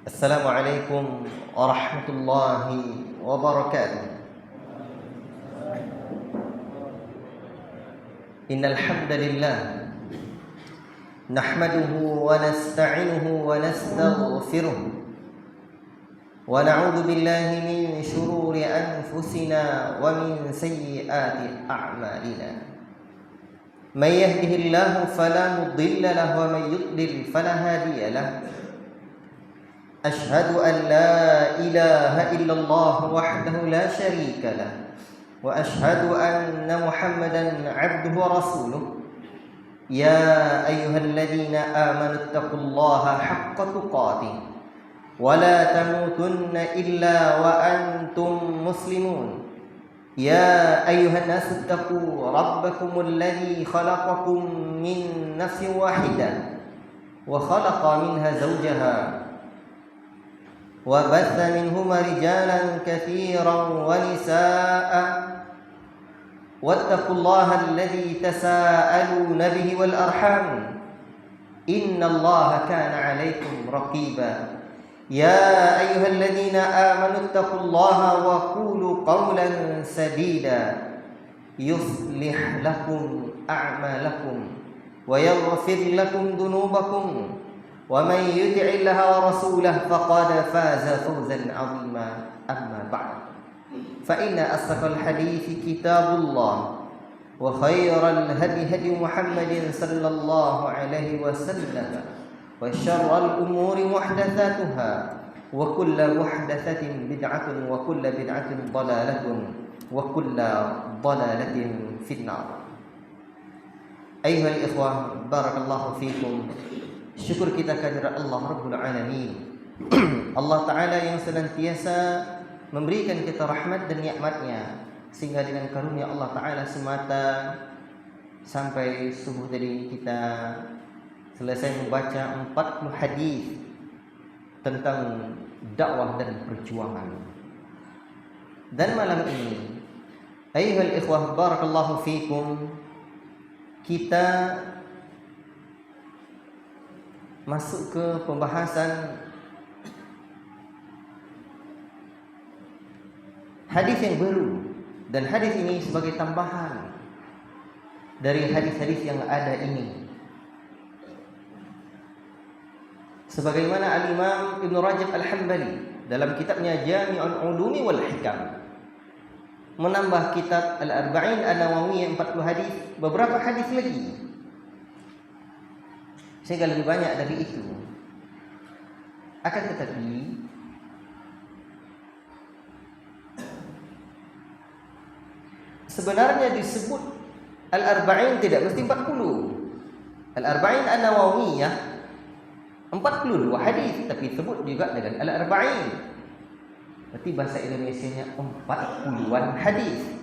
السلام عليكم ورحمة الله وبركاته. إن الحمد لله نحمده ونستعينه ونستغفره ونعوذ بالله من شرور أنفسنا ومن سيئات أعمالنا. من يهده الله فلا مضل له ومن يضلل فلا هادي له. أشهد أن لا إله إلا الله وحده لا شريك له وأشهد أن محمدا عبده ورسوله. يا أيها الذين آمنوا اتقوا الله حق تقاته ولا تموتن إلا وأنتم مسلمون. يا أيها الناس اتقوا ربكم الذي خلقكم من نفس واحدة وخلق منها زوجها وبث منهما رجالا كثيرا ونساء واتقوا الله الذي تساءلون به والأرحام إن الله كان عليكم رقيبا. يا أيها الذين آمنوا اتقوا الله وقولوا قولا سديدا يصلح لكم أعمالكم ويغفر لكم ذنوبكم ومن يطع الله ورسوله فقد فاز فوزا عظيما. أما بعد فإن أصدق الحديث كتاب الله وخير الهدي هدي محمد صلى الله عليه وسلم وشر الأمور محدثاتها وكل محدثة بدعة وكل بدعة ضلالة وكل ضلالة في النار. أيها الإخوة بارك الله فيكم. Syukur kita kehadirat Allah Rabbul Alamin, Allah Ta'ala yang senantiasa memberikan kita rahmat dan nikmatnya, sehingga dengan karunia Allah Ta'ala semata sampai subuh tadi kita selesai membaca 40 hadis tentang dakwah dan perjuangan. Dan malam ini ayyuhal ikhwah barakallahu fikum, kita masuk ke pembahasan hadis yang baru, dan hadis ini sebagai tambahan dari hadis-hadis yang ada ini. Sebagaimana Al-Imam Ibn Rajab Al-Hanbali dalam kitabnya Jami'ul Ulumi wal Hikam menambah kitab Al-Arba'in An-Nawawiyah 40 hadis, beberapa hadis lagi, sehingga lebih banyak dari itu. Akan tetapi sebenarnya disebut Al-Arba'in tidak mesti 40. Al-Arba'in An-Nawawiyah 42 hadis, tapi sebut juga dengan Al-Arba'in. Berarti bahasa Indonesianya 40-an hadis.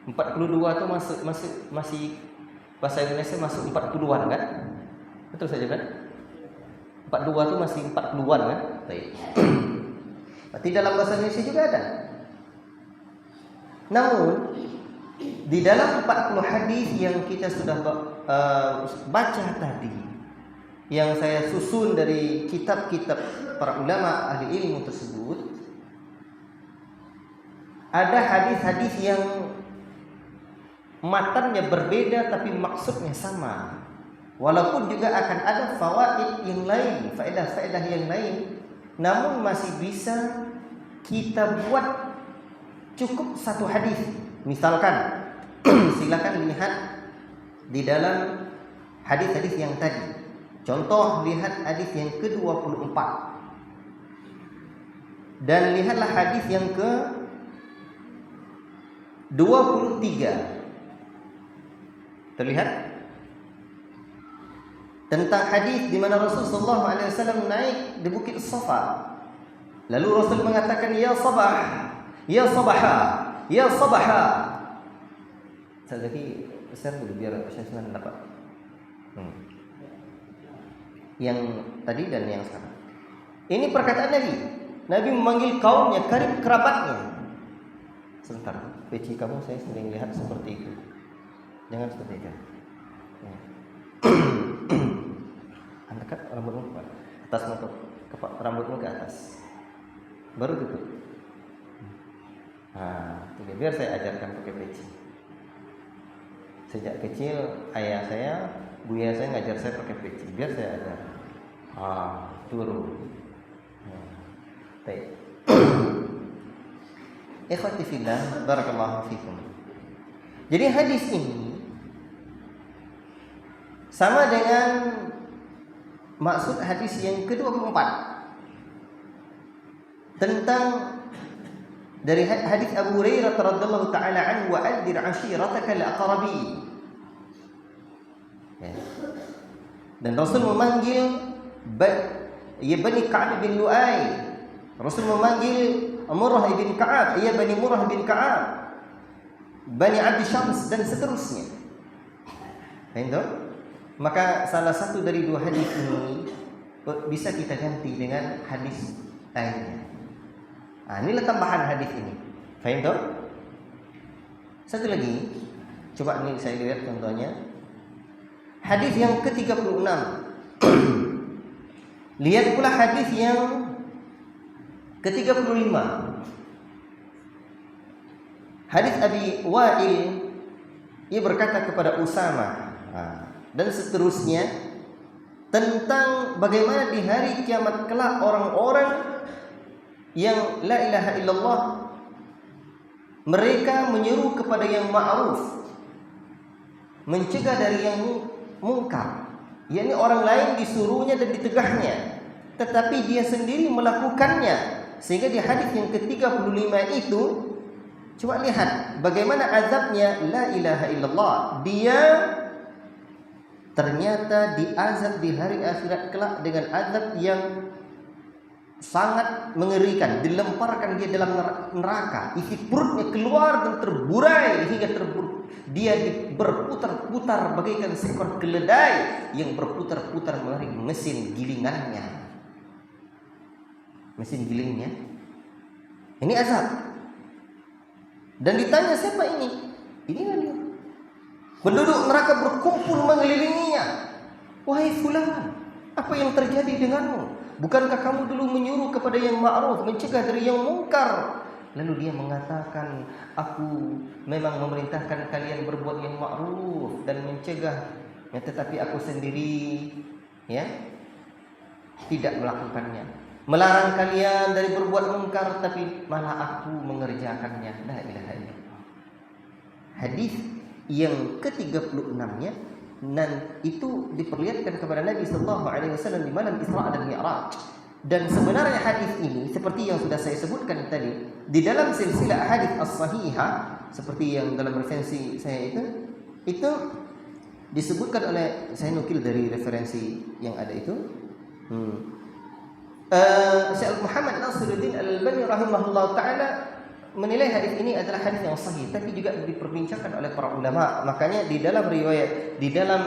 42 itu masih bahasa Indonesia masuk 40-an kan? Betul saja kan? 42 itu masih 40-an kan? Baik. Berarti dalam bahasa Indonesia juga ada. Namun di dalam 40 hadis yang kita sudah baca tadi, yang saya susun dari kitab-kitab para ulama ahli ilmu tersebut, ada hadis-hadis yang matannya berbeda tapi maksudnya sama. Walaupun juga akan ada fawaid yang lain, faedah-faedah yang lain, namun masih bisa kita buat cukup satu hadis. Misalkan silakan lihat di dalam hadis-hadis yang tadi. Contoh, lihat hadis yang ke-24 dan lihatlah hadis yang ke-23. Terlihat tentang hadis di mana Rasulullah SAW naik di Bukit Safa. Lalu Rasul mengatakan, ya sabah, ya sabaha, ya sabaha. Saya lagi share dulu biar saya senang dapat. Yang tadi dan yang sekarang. Ini perkataan Nabi. Nabi memanggil kaumnya, karib kerabatnya. Sebentar, peci kamu saya sering lihat seperti itu. Jangan seperti itu. Anda kan rambutmu atas motor rambutmu ke atas, baru tutup. Biar saya ajarkan pakai peci. Sejak kecil ayah saya, buya saya ngajar saya pakai peci. Biar saya ajar. Turun. Baik. Ikhwati fillah, barakallahu fikum. Jadi hadis ini sama dengan maksud hadis yang ke-24 tentang dari hadis Abu Hurairah radhiyallahu taala anhu, wa anzir ashiratakal aqrabin. Dan Rasul memanggil Bani Ka'ab bin Lu'ay. Rasul memanggil Murrah bin Ka'ab, Bani Murrah bin Ka'ab, Bani Abdi Syams, dan seterusnya. Maka salah satu dari dua hadis ini bisa kita ganti dengan hadis lainnya. Inilah tambahan hadis ini. Faham tak? Satu lagi, coba ini saya lihat contohnya. Hadis yang ke-36. Lihat pula hadis yang ke-35. Hadis Abi Wa'il, ia berkata kepada Usama dan seterusnya tentang bagaimana di hari kiamat kelak orang-orang yang la ilaha illallah, mereka menyeru kepada yang ma'ruf, mencegah dari yang mungkar. yakni orang lain disuruhnya dan ditegahnya, tetapi dia sendiri melakukannya. Sehingga di hadis yang ke-35 itu, coba lihat bagaimana azabnya la ilaha illallah. Dia ternyata diazab di hari akhirat kelak dengan azab yang sangat mengerikan. Dilemparkan dia dalam neraka, isi perutnya keluar dan terburai hingga dia berputar-putar bagaikan seekor keledai yang berputar-putar melalui mesin gilingannya. Mesin gilingnya. Ini azab. Dan ditanya siapa ini? Inilah dia. Penduduk neraka berkumpul mengelilinginya. Wahai fulan, apa yang terjadi denganmu? Bukankah kamu dulu menyuruh kepada yang ma'ruf, mencegah dari yang mungkar? Lalu dia mengatakan, aku memang memerintahkan kalian berbuat yang ma'ruf dan mencegah, tetapi aku sendiri tidak melakukannya. Melarang kalian dari berbuat mungkar, tapi malah aku mengerjakannya. La ilaha illallah. Hadis yang ke-36-nya, dan itu diperlihatkan kepada Nabi sallallahu alaihi wasallam di malam Isra dan Mi'raj. Dan sebenarnya hadis ini seperti yang sudah saya sebutkan tadi di dalam silsilah hadis as-sahihah, seperti yang dalam referensi saya itu disebutkan oleh, saya nukil dari referensi yang ada itu. Syekh Muhammad Nasiruddin Al-Albani rahimahullah ta'ala menilai hadis ini adalah hadis yang sahih, tapi juga diperbincangkan oleh para ulama. Makanya di dalam riwayat, di dalam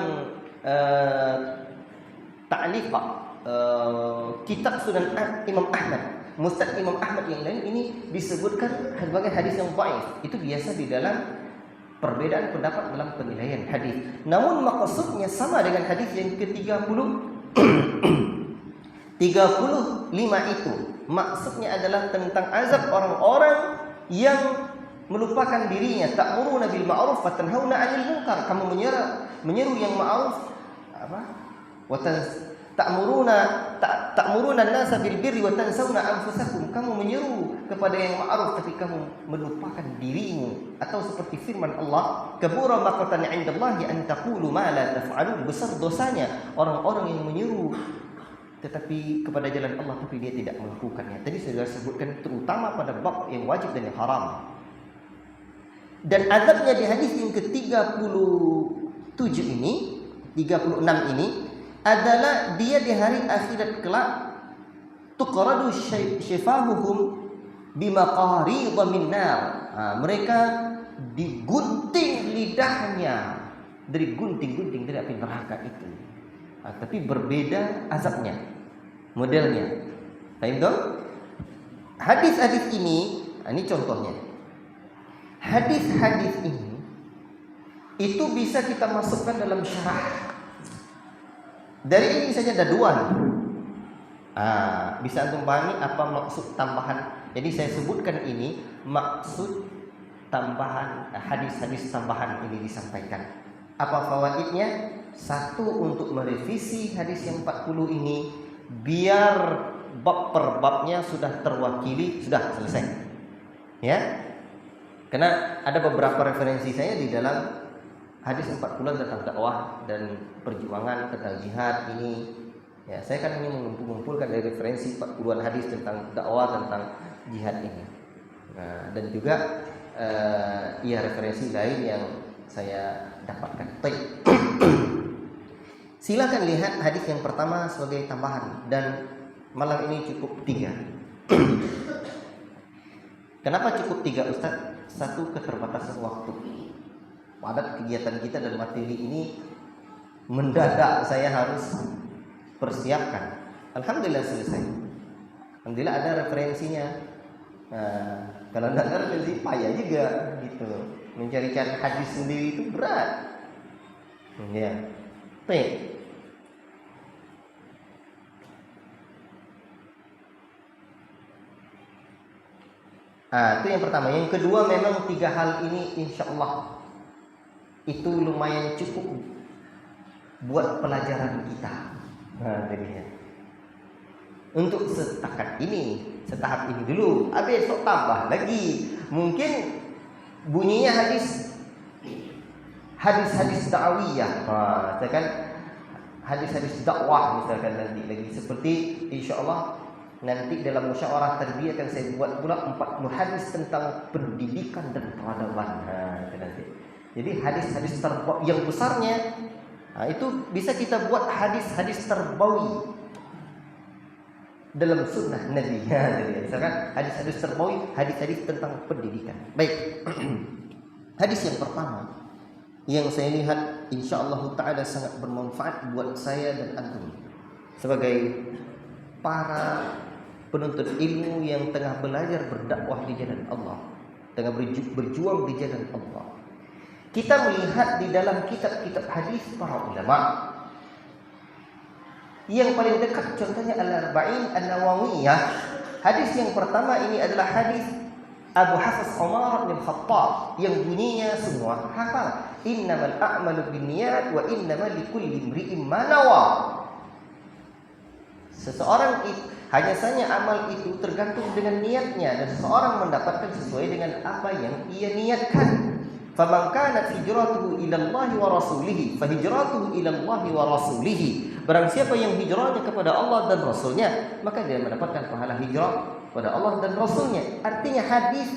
ta'liq kitab Sunan Imam Ahmad, Musnad Imam Ahmad yang lain, ini disebutkan sebagai hadis yang dhaif. Itu biasa di dalam perbedaan pendapat dalam penilaian hadis. Namun maksudnya sama dengan hadis yang ke-35 itu. Maksudnya adalah tentang azab orang-orang yang melupakan dirinya. Ta'muruna bil ma'ruf wa tanhauna 'anil munkar. Kamu menyeru yang ma'ruf ta'muruna an-nasa bil birri wa tansawna anfusakum. Kamu menyeru kepada yang ma'ruf tapi kamu melupakan dirimu. Atau seperti firman Allah, kabura maqtan 'indallahi an taqulu ma la taf'alun. Besar dosanya orang-orang yang menyeru tetapi kepada jalan Allah tapi dia tidak melakukannya. Tadi saya sudah sebutkan terutama pada bab yang wajib dan yang haram. Dan azabnya di hadis yang ke-36 ini adalah dia di hari akhirat kelak tuqradu syifahuhum bimaqarid min nar. Mereka digunting lidahnya dari gunting-gunting dari api neraka itu. Tapi berbeda azabnya, modelnya. Paham tak? Hadis-hadis ini contohnya. Hadis-hadis ini itu bisa kita masukkan dalam syarah. Dari ini saja ada dua. Bisa antum pahami apa maksud tambahan? Jadi saya sebutkan ini maksud tambahan, hadis-hadis tambahan ini disampaikan. Apa fawaidnya? Satu, untuk merevisi hadis yang 40 ini biar bab per babnya sudah terwakili, sudah selesai. Ya. Karena ada beberapa referensi saya di dalam hadis 40 tentang dakwah dan perjuangan tentang jihad ini. Ya, saya kan hanya mengumpulkan dari referensi 40-an hadis tentang dakwah, tentang jihad ini. Nah, dan juga referensi lain yang saya dapatkan. Baik. Silakan lihat hadis yang pertama sebagai tambahan, dan malam ini cukup 3. Kenapa cukup 3, Ustaz? Satu, keterbatasan waktu. Padat kegiatan kita dan materi ini mendadak saya harus persiapkan. Alhamdulillah selesai. Alhamdulillah ada referensinya. Kalau tidak ada referensi payah juga gitu. Mencari-cari hadis sendiri itu berat. Ya. Baik. Itu yang pertama. Yang kedua, memang 3 hal ini insya Allah itu lumayan cukup buat pelajaran kita. Jadinya untuk setakat ini, setahap ini dulu. Besok tambah lagi. Mungkin bunyinya hadis-hadis dakwiyah. Misalkan hadis-hadis dakwah misalkan nanti lagi, seperti insya Allah nanti dalam musyawarah tarbiyah akan saya buat pula 40 hadis tentang pendidikan dan peradaban. Itu nanti. Jadi hadis-hadis yang besarnya itu bisa kita buat hadis-hadis terbawi dalam sunnah Nabi. Misalkan hadis-hadis terbawi, hadis-hadis tentang pendidikan. Baik. Hadis yang pertama yang saya lihat insyaallah taala sangat bermanfaat buat saya dan antum sebagai para penuntut ilmu yang tengah belajar berdakwah di jalan Allah, tengah berjuang di jalan Allah. Kita melihat di dalam kitab-kitab hadis para ulama. Yang paling dekat contohnya Al-Arba'in An-Nawawiyah. Hadis yang pertama ini adalah hadis Abu Hafiz Umar bin Khattab yang bunyinya semua hafal. Innamal a'malu binniyat wa innamal likulli imri'in ma nawa. Seseorang hanya saja amal itu tergantung dengan niatnya, dan seseorang mendapatkan sesuai dengan apa yang ia niatkan. Faman kanat hijratuhu ila Allah wa rasulih, fa hijratuhu ila Allah wa rasulih. Barang siapa yang hijrahnya kepada Allah dan Rasulnya, maka dia mendapatkan pahala hijrah kepada Allah dan Rasulnya. Artinya hadis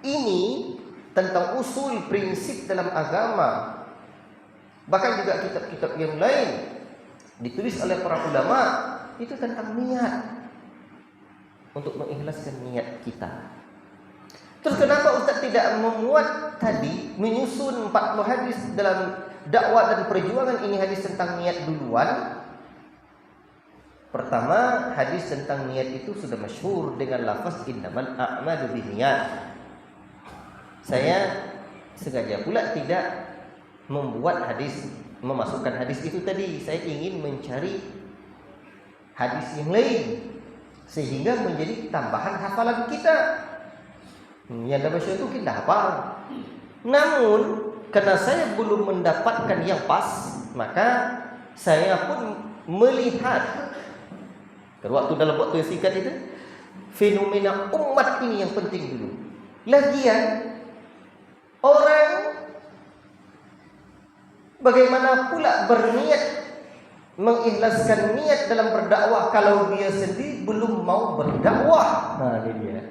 ini tentang usul prinsip dalam agama. Bahkan juga kitab-kitab yang lain ditulis oleh para ulama itu tentang niat, untuk mengikhlaskan niat kita. Terus kenapa Ustaz tidak memuat tadi, menyusun 40 hadis dalam dakwah dan perjuangan ini hadis tentang niat duluan? Pertama, hadis tentang niat itu sudah masyhur dengan lafaz innamal a'malu binniyat. Saya sengaja pula tidak membuat hadis, memasukkan hadis itu tadi. Saya ingin mencari hadis yang lain sehingga menjadi tambahan hafalan kita. Yang dah baca itu kita hafal. Namun karena saya belum mendapatkan yang pas, maka saya pun melihat dalam waktu yang singkat itu fenomena umat ini yang penting dulu. Lagian orang bagaimana pula berniat mengikhlaskan niat dalam berdakwah kalau dia sendiri belum mau berdakwah. Ini dia.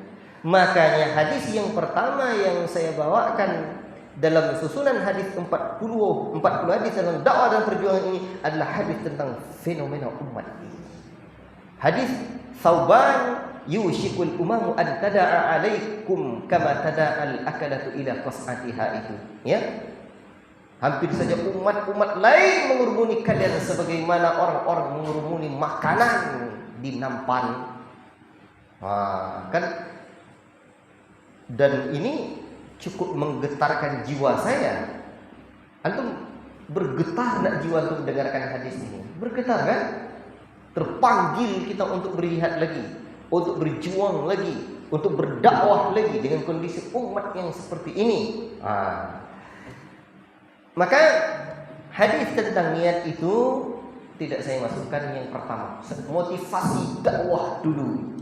Makanya hadis yang pertama yang saya bawakan dalam susunan hadis 40 hadis tentang dakwah dan perjuangan ini adalah hadis tentang fenomena umat ini. Hadis Thauban yushikul umamu an tada'a alaikum kama tada'al akalatu ila qas'atiha itu, ya. Hampir saja umat-umat lain mengurumuni kalian sebagaimana orang-orang mengurumuni makanan di nampan. Kan, dan ini cukup menggetarkan jiwa saya. Antum bergetar nak jiwa untuk mendengarkan hadis ini? Bergetar kan? Terpanggil kita untuk berjihad lagi, untuk berjuang lagi, untuk berdakwah lagi dengan kondisi umat yang seperti ini. Maka hadis tentang niat itu tidak saya masukkan yang pertama, motivasi dakwah dulu.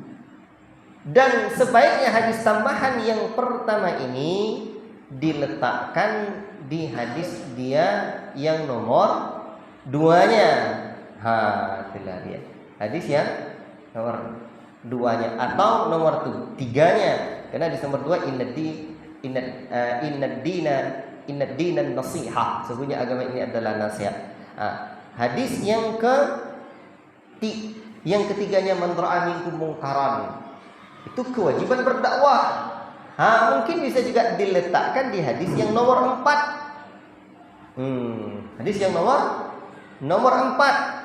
Dan sebaiknya hadis tambahan yang pertama ini diletakkan di hadis dia yang nomor 2-nya. Itulah dia. Hadis yang nomor 2-nya atau nomor 3-nya. Karena hadis nomor 2 inna dinan nasiha. Sesungguhnya agama ini adalah nasihat. Hadis yang ketiganya man ra'a minkum mungkaran. Itu kewajiban berdakwah. Mungkin bisa juga diletakkan di hadis yang nomor 4. Hadis yang nomor 4.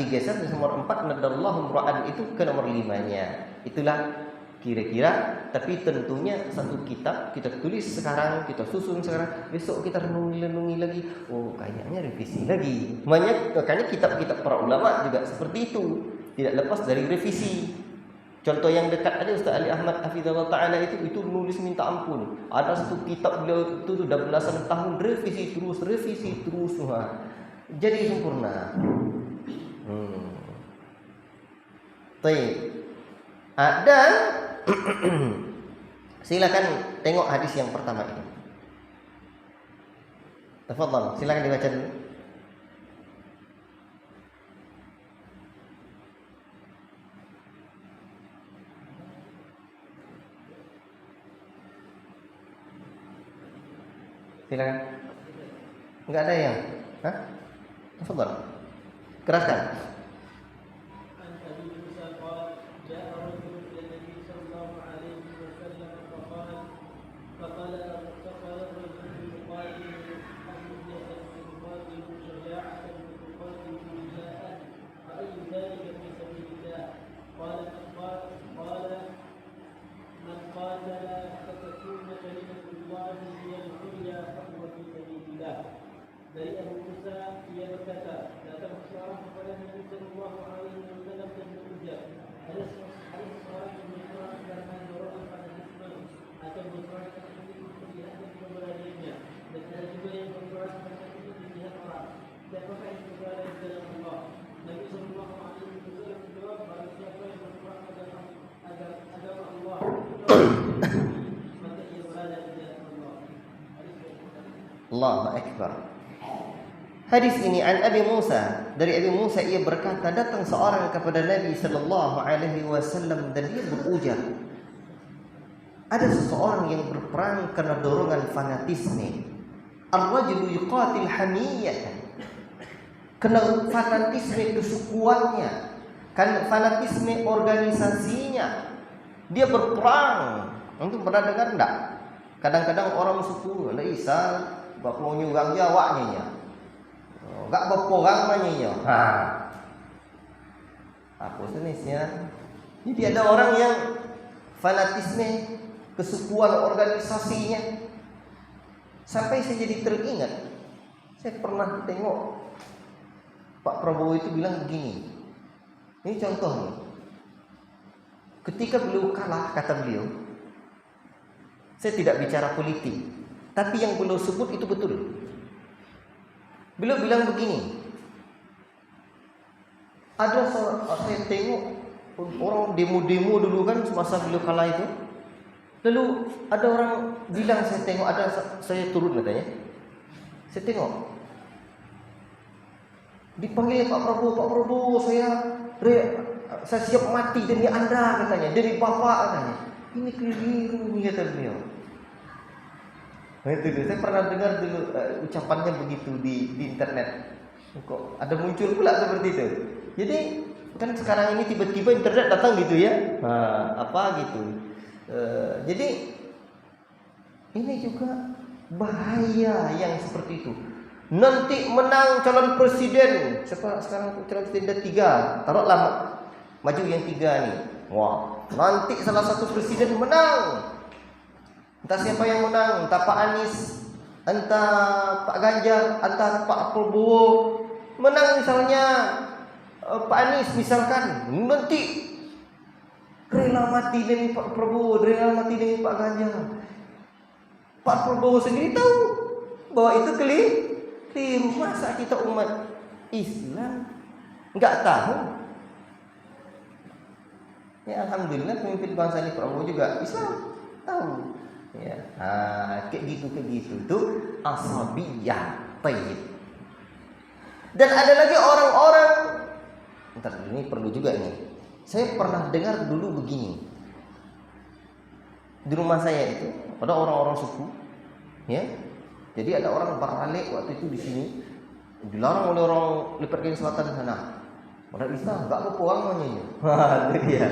Digeser di nomor 4, nadallahu ra'an, itu ke nomor 5-nya. Itulah kira-kira, tapi tentunya satu kitab kita tulis sekarang, kita susun sekarang, besok kita renungi lagi. Kayaknya revisi lagi. Makanya kitab-kitab para ulama juga seperti itu, tidak lepas dari revisi. Contoh yang dekat ada Ustaz Ali Ahmad Hafizahullah Ta'ala itu nulis minta ampun. Ada satu kitab beliau itu sudah belasan tahun revisi terus. Jadi sempurna. Dan silakan tengok hadis yang pertama ini. Tafadhal, silakan dibaca dulu. Silakan. Enggak ada yang? Tafadhal. Keraskan. Dari Abu Musa, ia berkata, datang seorang kepada Nabi Sallallahu Alaihi Wasallam dan berujar, ada seorang yang berperang karena dorongan fanatisme atau berperang karena ingin memperlihatkan keberadaannya, dan ada juga yang berperang karena ingin dilihat orang. Siapakah yang berada di dalam Allah? Nabi Sallallahu Alaihi Wasallam menjawab, barang siapa yang berperang agar agama Allah, maka ia berada di dalam Allah. Allahu Akbar. Hadis ini an Abi Musa, dari Abi Musa ia berkata, datang seorang kepada Nabi sallallahu alaihi wasallam dan dia berujar, ada seseorang yang berperang karena dorongan fanatisme. Ar-rajulu yuqatil hamiyatan. Karena fanatisme kesukuannya, karena fanatisme organisasinya. Dia berperang. Antum pernah dengar enggak? Kadang-kadang orang suku, ada Isa, bapak nyugang Jawanya nya. Enggak berperang namanya. Apa sebenarnya? Jadi ada orang yang fanatisme kesukuan organisasinya sampai saya jadi teringat. Saya pernah tengok Pak Prabowo itu bilang begini. Ini contoh nih. Ketika beliau kalah, kata beliau, saya tidak bicara politik, tapi yang beliau sebut itu betul. Beliau bilang begini, ada saya tengok orang demo-demo dulu kan semasa beliau kalah itu. Lalu ada orang bilang, saya tengok, saya turun katanya. Saya tengok, dipanggil Pak Prabowo, saya siap mati demi Anda katanya, demi Bapak katanya. Ini keliru kata beliau. Itu saya pernah dengar dulu ucapannya begitu di internet. Kok ada muncul pula seperti itu. Jadi kan sekarang ini tiba-tiba internet datang gitu ya. Apa gitu. Jadi ini juga bahaya yang seperti itu. Nanti menang calon presiden. Siapa sekarang calon presiden 3? Taruhlah maju yang 3 nih. Wah, nanti salah satu presiden menang. Entah siapa yang menang, entah Pak Anies, entah Pak Ganjar, entah Pak Prabowo menang misalnya. Pak Anies misalkan nanti rela mati demi Pak Prabowo, rela mati demi Pak Ganjar. Pak Prabowo sendiri tahu bahwa itu keliru. Masa kita umat Islam nggak tahu? Ya alhamdulillah pemimpin bangsa ini Prabowo juga Islam tahu. Ya, kayak gitu itu asabiyah tayyib. Dan ada lagi orang-orang, ntar ini perlu juga nih. Saya pernah dengar dulu begini. Di rumah saya itu ada orang-orang suku, ya. Jadi ada orang baralek waktu itu di sini, dilarang oleh orang lipat kain selatan sana. Orang Islam enggak apa uangnya. Itu dia.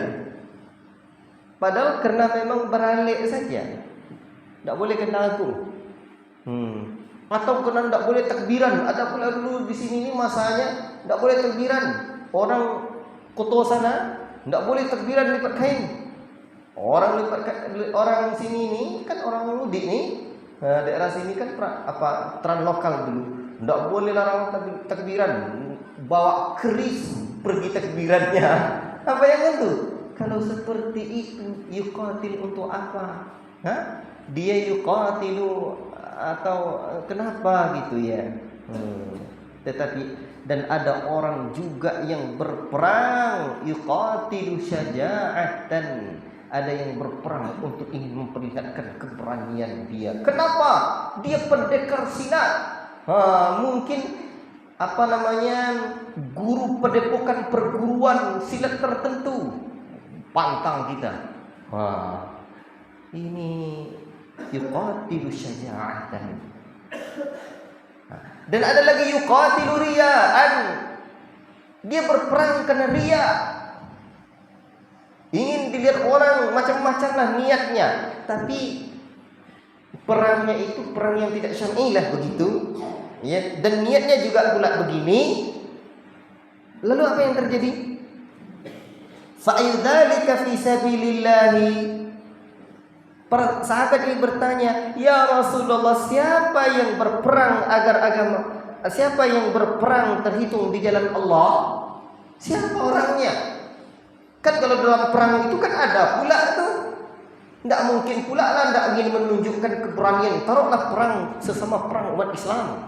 Padahal karena memang baralek saja, enggak boleh kena aku. Atau karena enggak boleh takbiran. Ada pula dulu di sini ini masanya enggak boleh takbiran. Orang Koto sana enggak boleh takbiran lipat kain. Orang sini ini kan orang mudik nih. Daerah sini kan tran lokal dulu. Enggak boleh larang takbiran. Bawa keris pergi takbirannya. Apa yang itu? Kalau seperti itu yuqatil untuk apa? Dia yuqatilu atau kenapa gitu ya? Tetapi dan ada orang juga yang berperang yuqatilu syaja'atan. Ada yang berperang untuk ingin memperlihatkan keberanian dia. Kenapa? Dia pendekar silat. Mungkin guru padepokan perguruan silat tertentu. Pantang kita. Ini yuqatilu syaja'atan. Dan ada lagi yuqatilu riya'an. Dia berperang karena riya. Ingin dilihat orang, macam-macam lah niatnya. Tapi perangnya itu perang yang tidak syar'i lah begitu. Ya, dan niatnya juga pula begini. Lalu apa yang terjadi? Fa'idhalika fi sabilillahi. Para sahabat ini bertanya, "Ya Rasulullah, siapa yang berperang siapa yang berperang terhitung di jalan Allah? Siapa orangnya?" Kan kalau dalam perang itu kan ada pula tuh. Tidak mungkin pula lah tidak ingin menunjukkan keberanian. Taruhlah perang sesama perang umat Islam.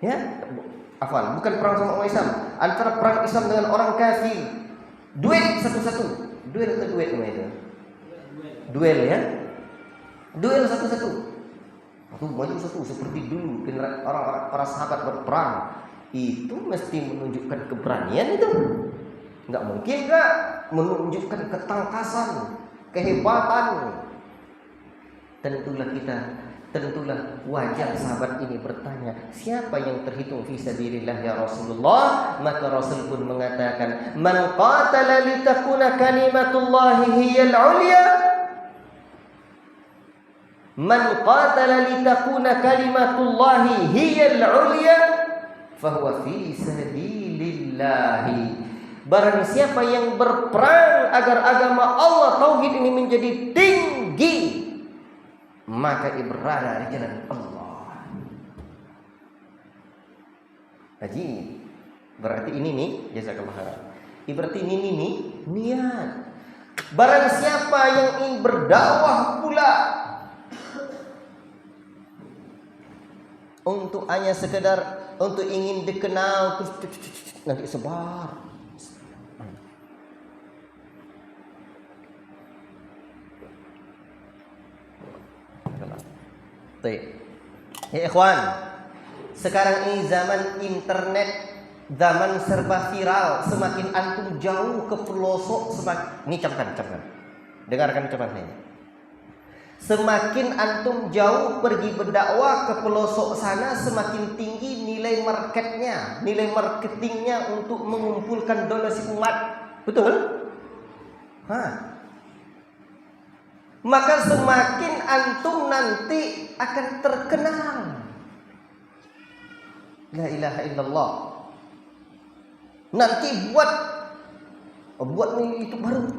Ya, bukan perang sama umat Islam. Antara perang Islam dengan orang kafir. Duel satu-satu. Duel atau duet namanya itu? Duel ya. Duel satu-satu. Satu maju satu seperti dulu orang para sahabat berperang. Itu mesti menunjukkan keberanian itu. Enggak mungkin enggak menunjukkan ketangkasan, kehebatan. Tentulah wajar sahabat ini bertanya, siapa yang terhitung fi sabilillah ya Rasulullah? Maka Rasul pun mengatakan, man qatala litakuna kalimatullahi hiyal ulya. Man qatala litakuna kalimatullahi hiyal ulya fahuwa fi sabilillah. Barang siapa yang berperang agar agama Allah tauhid ini menjadi tinggi, maka ia berada di jalan Allah. Haji, berarti ini nih, jazakallahu khairan. Berarti ini nih niat. Barang siapa yang ingin berdakwah pula untuk hanya sekedar untuk ingin dikenal terus nanti sebar. Ya ikhwan, sekarang ini zaman internet, zaman serba viral, semakin antum jauh ke pelosok ini camkan. Dengarkan ucapan saya. Semakin antum jauh pergi berdakwah ke pelosok sana, semakin tinggi nilai marketnya, nilai marketingnya untuk mengumpulkan donasi umat. Betul? Maka semakin antum nanti akan terkenal. La ilaha illallah. Nanti buat itu baru.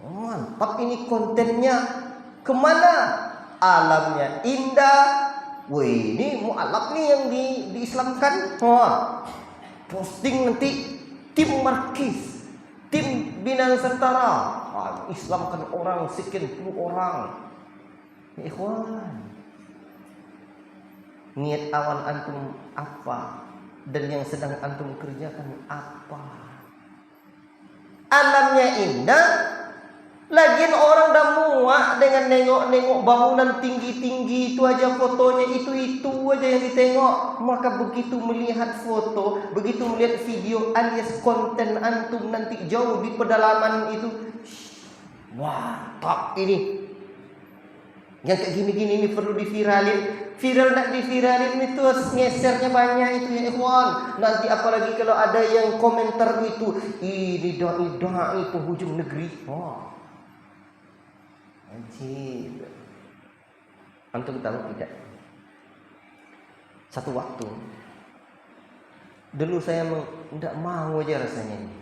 Mantap ini kontennya. Kemana? Alamnya indah. Wih, ini mu'alaf nih yang diislamkan. Posting nanti tim Markis, tim Bina Nusantara, Islamkan orang sekian puluh orang. Ya ikhwan, niat awal antum apa dan yang sedang antum kerjakan apa? Alamnya indah, lagian orang dah muak dengan nengok-nengok bangunan tinggi-tinggi itu aja, fotonya itu aja yang ditengok. Maka begitu melihat foto, begitu melihat video alias konten antum nanti jauh di pedalaman itu, wah tak ini yang kayak gini-gini ini perlu diviralin. Viral nak diviralin itu ngesernya banyak itu ya ikhwan. Nanti apalagi kalau ada yang komentar itu, ini dai penghujung negeri. Wah, anjir. Antum tahu tidak? Satu waktu dulu saya tidak mau aja rasanya ini.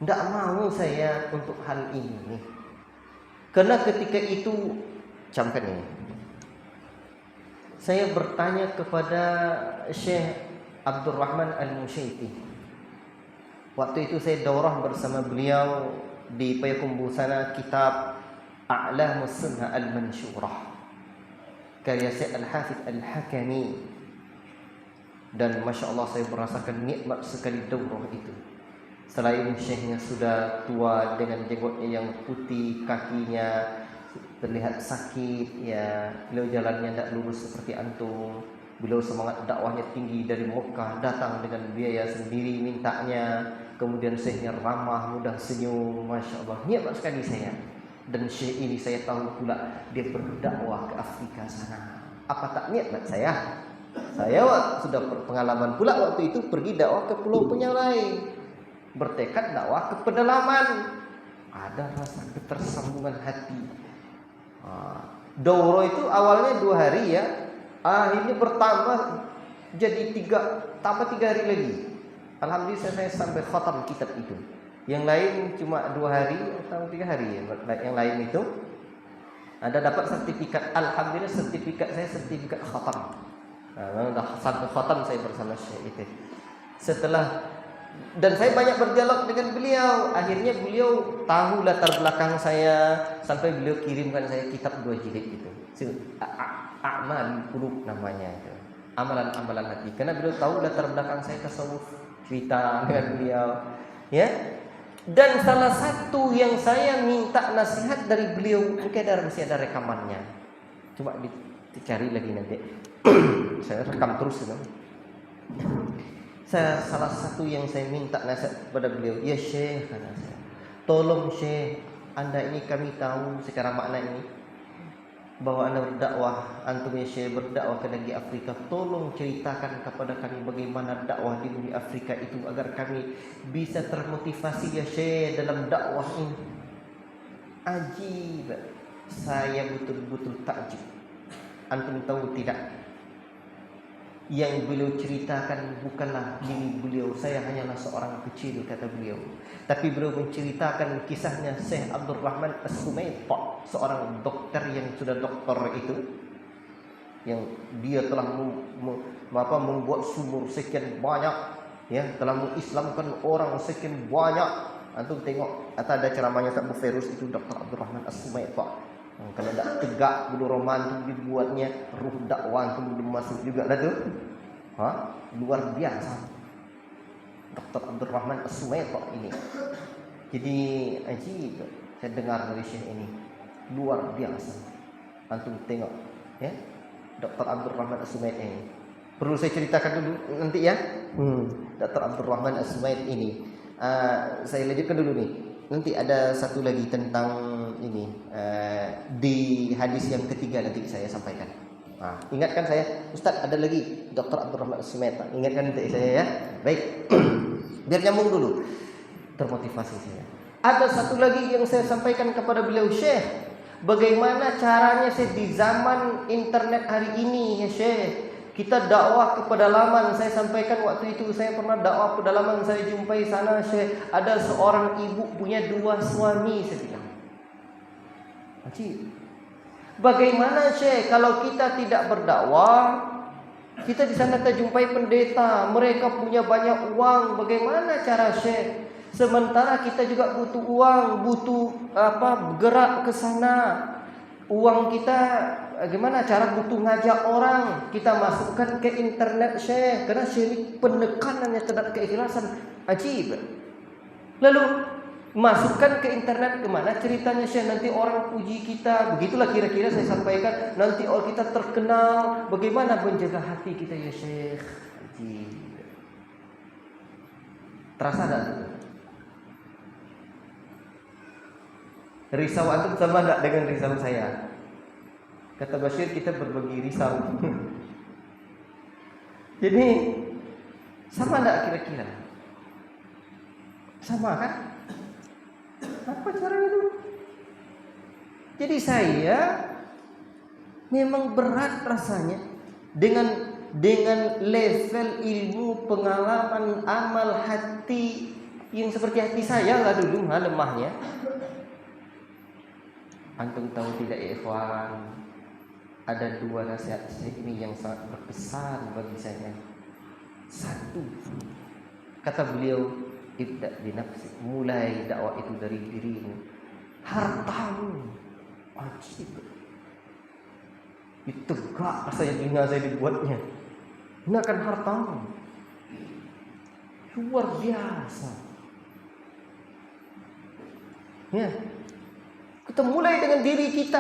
Tidak mau saya untuk hal ini. Karena ketika itu camkan ini, saya bertanya kepada Syekh Abdurrahman Al-Musyaiti. Waktu itu saya daurah bersama beliau di Payakumbuh sana, kitab A'lamus Sunnah Al-Mansyurah karya Syekh Al-Hafidh Al-Hakami. Dan Masya Allah saya merasakan nikmat sekali daurah itu. Selain syekhnya sudah tua dengan jenggotnya yang putih, kakinya terlihat sakit, ya beliau jalannya tidak lurus seperti antum. Beliau semangat dakwahnya tinggi dari Mekah, datang dengan biaya sendiri mintanya. Kemudian syekhnya ramah, mudah senyum, Masya Allah, nikmat sekali saya. Dan syekh ini saya tahu pula dia berdakwah ke Afrika sana. Apa tak nikmat saya? Saya sudah berpengalaman pula waktu itu pergi dakwah ke pulau Penyarai, bertekad dakwah ke pedalaman. Ada rasa ketersambungan hati. Daurah itu awalnya 2 hari ya, akhirnya bertambah jadi 3 hari lagi. Alhamdulillah saya sampai khatam kitab itu. Yang lain cuma 2 hari atau 3 hari ya. Yang lain itu ada dapat sertifikat. Alhamdulillah sertifikat saya sertifikat khatam. Dah sampai khatam saya bersama Syekh itu. Setelah dan saya banyak berdialog dengan beliau. Akhirnya beliau tahu latar belakang saya, sampai beliau kirimkan saya kitab 2 jilid itu. A'mal Qulub namanya itu. Amalan-amalan hati. Karena beliau tahu latar belakang saya tasawuf, cerita dengan beliau. Ya. Dan salah satu yang saya minta nasihat dari beliau, mungkin masih ada rekamannya. Coba dicari lagi nanti. Saya rekam terus itu. Salah satu yang saya minta nasihat kepada beliau, ya Syekh, kata saya, tolong Syekh, Anda ini kami tahu secara makna ini bahwa Anda berdakwah, antum ya Syekh berdakwah ke negeri Afrika. Tolong ceritakan kepada kami bagaimana dakwah di negeri Afrika itu agar kami bisa termotivasi ya Syekh dalam dakwah ini. Ajib, saya betul-betul takjub. Antum tahu tidak? Yang beliau ceritakan bukanlah diri beliau, saya hanyalah seorang kecil, kata beliau. Tapi beliau menceritakan kisahnya Syekh Abdurrahman As-Sumaiti, seorang dokter yang sudah doktor itu, yang dia telah membuat sumur sekian banyak, ya, telah mengislamkan orang sekian banyak. Antum tengok, atau ada ceramahnya Abu Ferus itu, Dr. Abdurrahman As-Sumaiti. Kalau tidak tegak bulu roman itu dibuatnya, ruh dakwah itu belum masuk juga lah tuh. Luar biasa Dr. Abdurrahman As-Sumaiti ini. Jadi ajib, saya dengar dari Syekh ini luar biasa. Antum tengok ya, Dr. Abdurrahman As-Sumaiti ini. Perlu saya ceritakan dulu nanti ya. Dr. Abdurrahman As-Sumaiti ini. Saya lanjutkan dulu nih. Nanti ada satu lagi tentang ini di hadis yang ketiga nanti saya sampaikan. Ingatkan saya, Ustaz, ada lagi Dr. Abdurrahman As-Sumaiti. Ingatkan nanti saya ya. Baik. Biar nyambung dulu. Termotivasi saya. Ada satu lagi yang saya sampaikan kepada beliau, Syekh, bagaimana caranya Syekh di zaman internet hari ini ya Syekh, kita dakwah ke pedalaman. Saya sampaikan waktu itu saya pernah dakwah pedalaman, saya jumpai sana Syekh, ada seorang ibu punya 2 suami. Saya bilang, bagaimana Syekh kalau kita tidak berdakwah, Kita di sana terjumpai pendeta, mereka punya banyak uang. Bagaimana cara share? Sementara kita juga butuh uang, butuh gerak ke sana. Uang kita gimana cara butuh ngajak orang, kita masukkan ke internet share. Karena share ini penekanannya terhadap keikhlasan ajib. Lalu masukkan ke internet, kemana ceritanya share, nanti orang puji kita. Begitulah kira-kira saya sampaikan. Nanti orang kita terkenal. Bagaimana menjaga hati kita ya Syekh? Ajib. Terasa tak? Risau antum sama tak dengan risau saya? Kata Bashir, kita berbagi risau. Jadi sama tak kira-kira? Sama kan? Apa caranya itu? Jadi saya memang berat rasanya dengan level ilmu, pengalaman, amal hati yang seperti hati saya lah dulu lemahnya. Antum tahu tidak ya ikhwan, ada dua nasihat ini yang sangat berkesan bagi saya. Satu, kata beliau, ibda bi nafsi, mulai dakwah itu dari dirimu. Hartamu wajib. Itu tegak rasanya telinga saya dibuatnya. Gunakan hartamu. Luar biasa. Ya. Kita mulai dengan diri kita.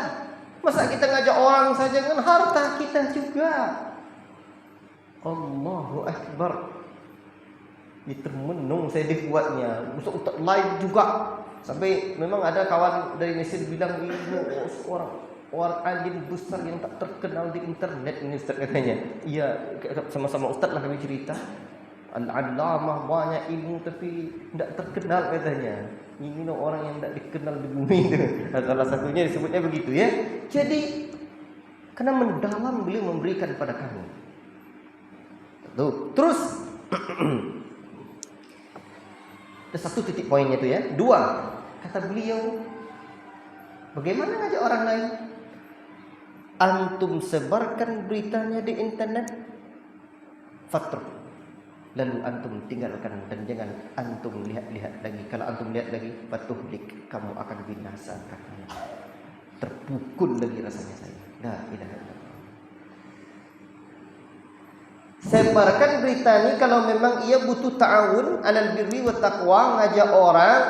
Masa kita ngajak orang saja, dengan harta kita juga. Allahu Akbar. Termenung saya dibuatnya. Ustaz live juga. Sampai memang ada kawan dari Mesir bilang, ini orang alim besar yang tak terkenal di internet ini Ustaz katanya. Iya, sama-sama Ustaz lah kami cerita. Al-allamah banyak ilmu tapi tidak terkenal katanya. Ini orang yang tidak dikenal di bumi itu. Salah satunya disebutnya begitu ya. Jadi karena mendalam beliau memberikan pada kami. Tuh, terus ada satu titik poinnya itu ya. Dua, kata beliau, bagaimana ngajak orang lain? Antum sebarkan beritanya di internet, fatruk. Lalu antum tinggalkan dan jangan antum lihat-lihat lagi. Kalau antum lihat lagi, fatuhlik, kamu akan binasa katanya. Terpukul lagi rasanya saya. La ilaha illallah. Sebarkan berita ini kalau memang ia butuh ta'awun alal birri wa taqwa, ngajak orang,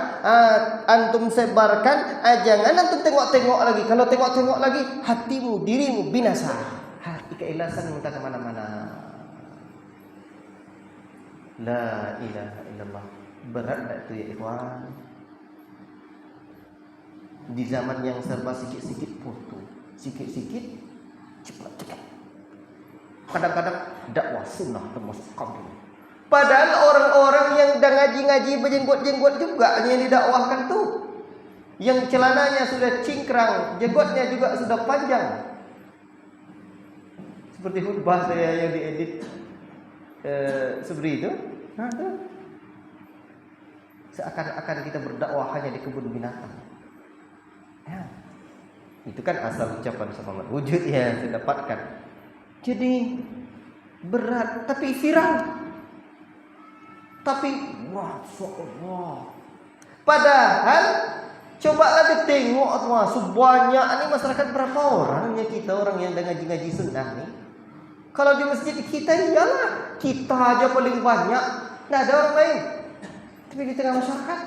antum sebarkan, jangan antum tengok-tengok lagi. Kalau tengok-tengok lagi, hatimu, dirimu binasa. Hati keikhlasan minta kemana-mana. La ilaha illallah. Berat tak itu ya ikhwan? Di zaman yang serba sikit-sikit foto, sikit-sikit cepat-cepat. Kadang-kadang dakwah sunnah termasuk kabur. Padahal orang-orang yang dah ngaji-ngaji berjenggot-jenggot juga yang didakwahkan tuh. Yang celananya sudah cingkrang, jenggotnya juga sudah panjang. Seperti khutbah saya yang diedit seberi itu. Nah, tuh. Seakan-akan kita berdakwah hanya di kebun binatang. Ya. Itu kan asal ucapan sama wujud ya saya dapatkan. Jadi berat tapi viral. Tapi masya-Allah. Padahal cobalah ditengok semua sebanyak ini masyarakat berapa orangnya kita orang yang dah ngaji-ngaji sunnah nih. Kalau di masjid kita iyalah kita aja paling banyak, tidak ada orang lain. Tapi di tengah masyarakat,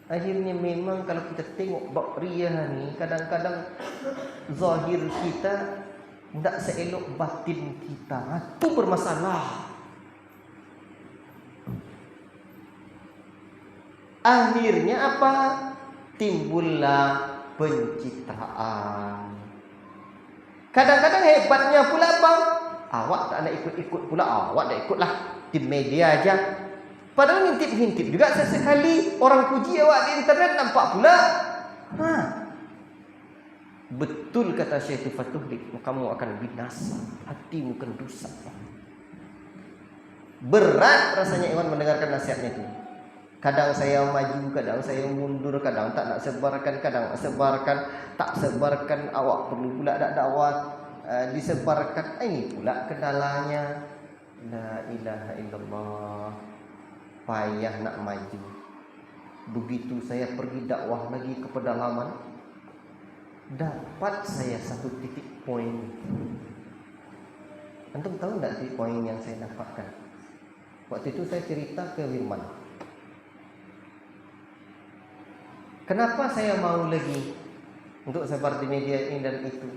akhirnya memang kalau kita tengok bab riyah ni, kadang-kadang zahir kita tidak seelok batin kita. Itu bermasalah. Akhirnya apa? Timbullah pencitraan. Kadang-kadang hebatnya pula bang, awak tak nak ikut-ikut pula, awak dah ikutlah tim media aja. Padahal ngintip-ngintip juga sesekali orang puji awak di internet nampak pula. Betul kata Syekh Fatuhlik, kamu akan binasa, hatimu akan rusak. Berat rasanya Iwan mendengarkan nasihatnya itu. Kadang saya maju, kadang saya mundur, kadang tak nak sebarkan, kadang nak sebarkan, tak sebarkan, awak perlu pula nak dakwah. disebarkan. Ini pula kendalanya. La ilaha illallah. Payah nak maju. Begitu saya pergi dakwah lagi ke pedalaman, dapat saya satu titik poin. Antum tahu enggak titik poin yang saya dapatkan? Waktu itu saya cerita ke Wirman. Kenapa saya mau lagi untuk sebar di media ini dan itu?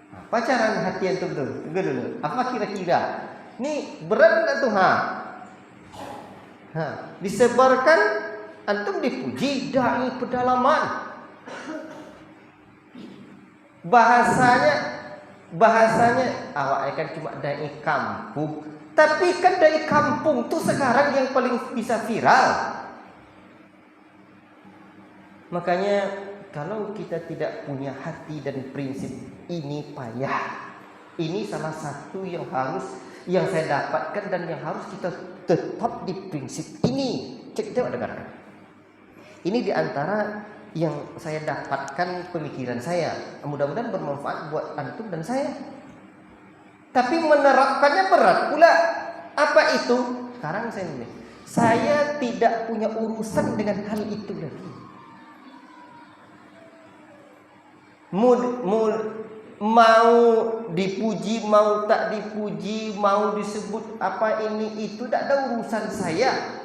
Apa cara hati antum tuh? Tunggu dulu. Apa kira-kira? Ini berat enggak tuh, disebarkan, antum dipuji dai pedalaman. Bahasanya awak kan cuma dai kampung. Tapi kan dai kampung tuh sekarang yang paling bisa viral. Makanya kalau kita tidak punya hati dan prinsip, ini payah. Ini salah satu yang saya dapatkan dan yang harus kita tetap di prinsip ini. Coba dengarkan. Ini diantara yang saya dapatkan pemikiran saya. Mudah-mudahan bermanfaat buat antum dan saya. Tapi menerapkannya berat pula. Apa itu? Sekarang saya nulis. Saya tidak punya urusan dengan hal itu lagi. Mau dipuji, mau tak dipuji, mau disebut apa ini itu, tak ada urusan saya.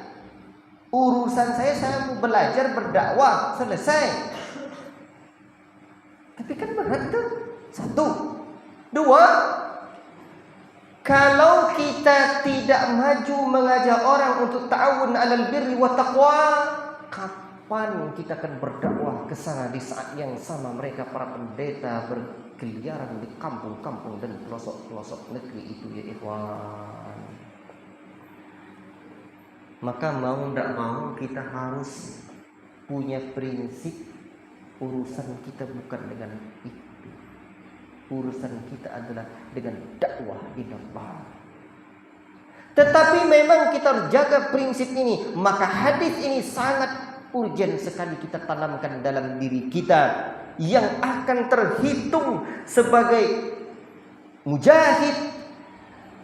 Urusan saya mau belajar berdakwah, selesai. Tapi kan berat tuh. 1, 2, kalau kita tidak maju mengajak orang untuk ta'awun 'alal birri wa taqwa, kapan kita akan berdakwah ke sana di saat yang sama mereka para pendeta berkeliaran di kampung-kampung dan pelosok-pelosok negeri itu, ya ikhwan. Maka mau tidak mau kita harus punya prinsip, urusan kita bukan dengan itu. Urusan kita adalah dengan dakwah ilallah. Tetapi memang kita harus jaga prinsip ini. Maka hadis ini sangat urgen sekali kita tanamkan dalam diri kita, yang akan terhitung sebagai mujahid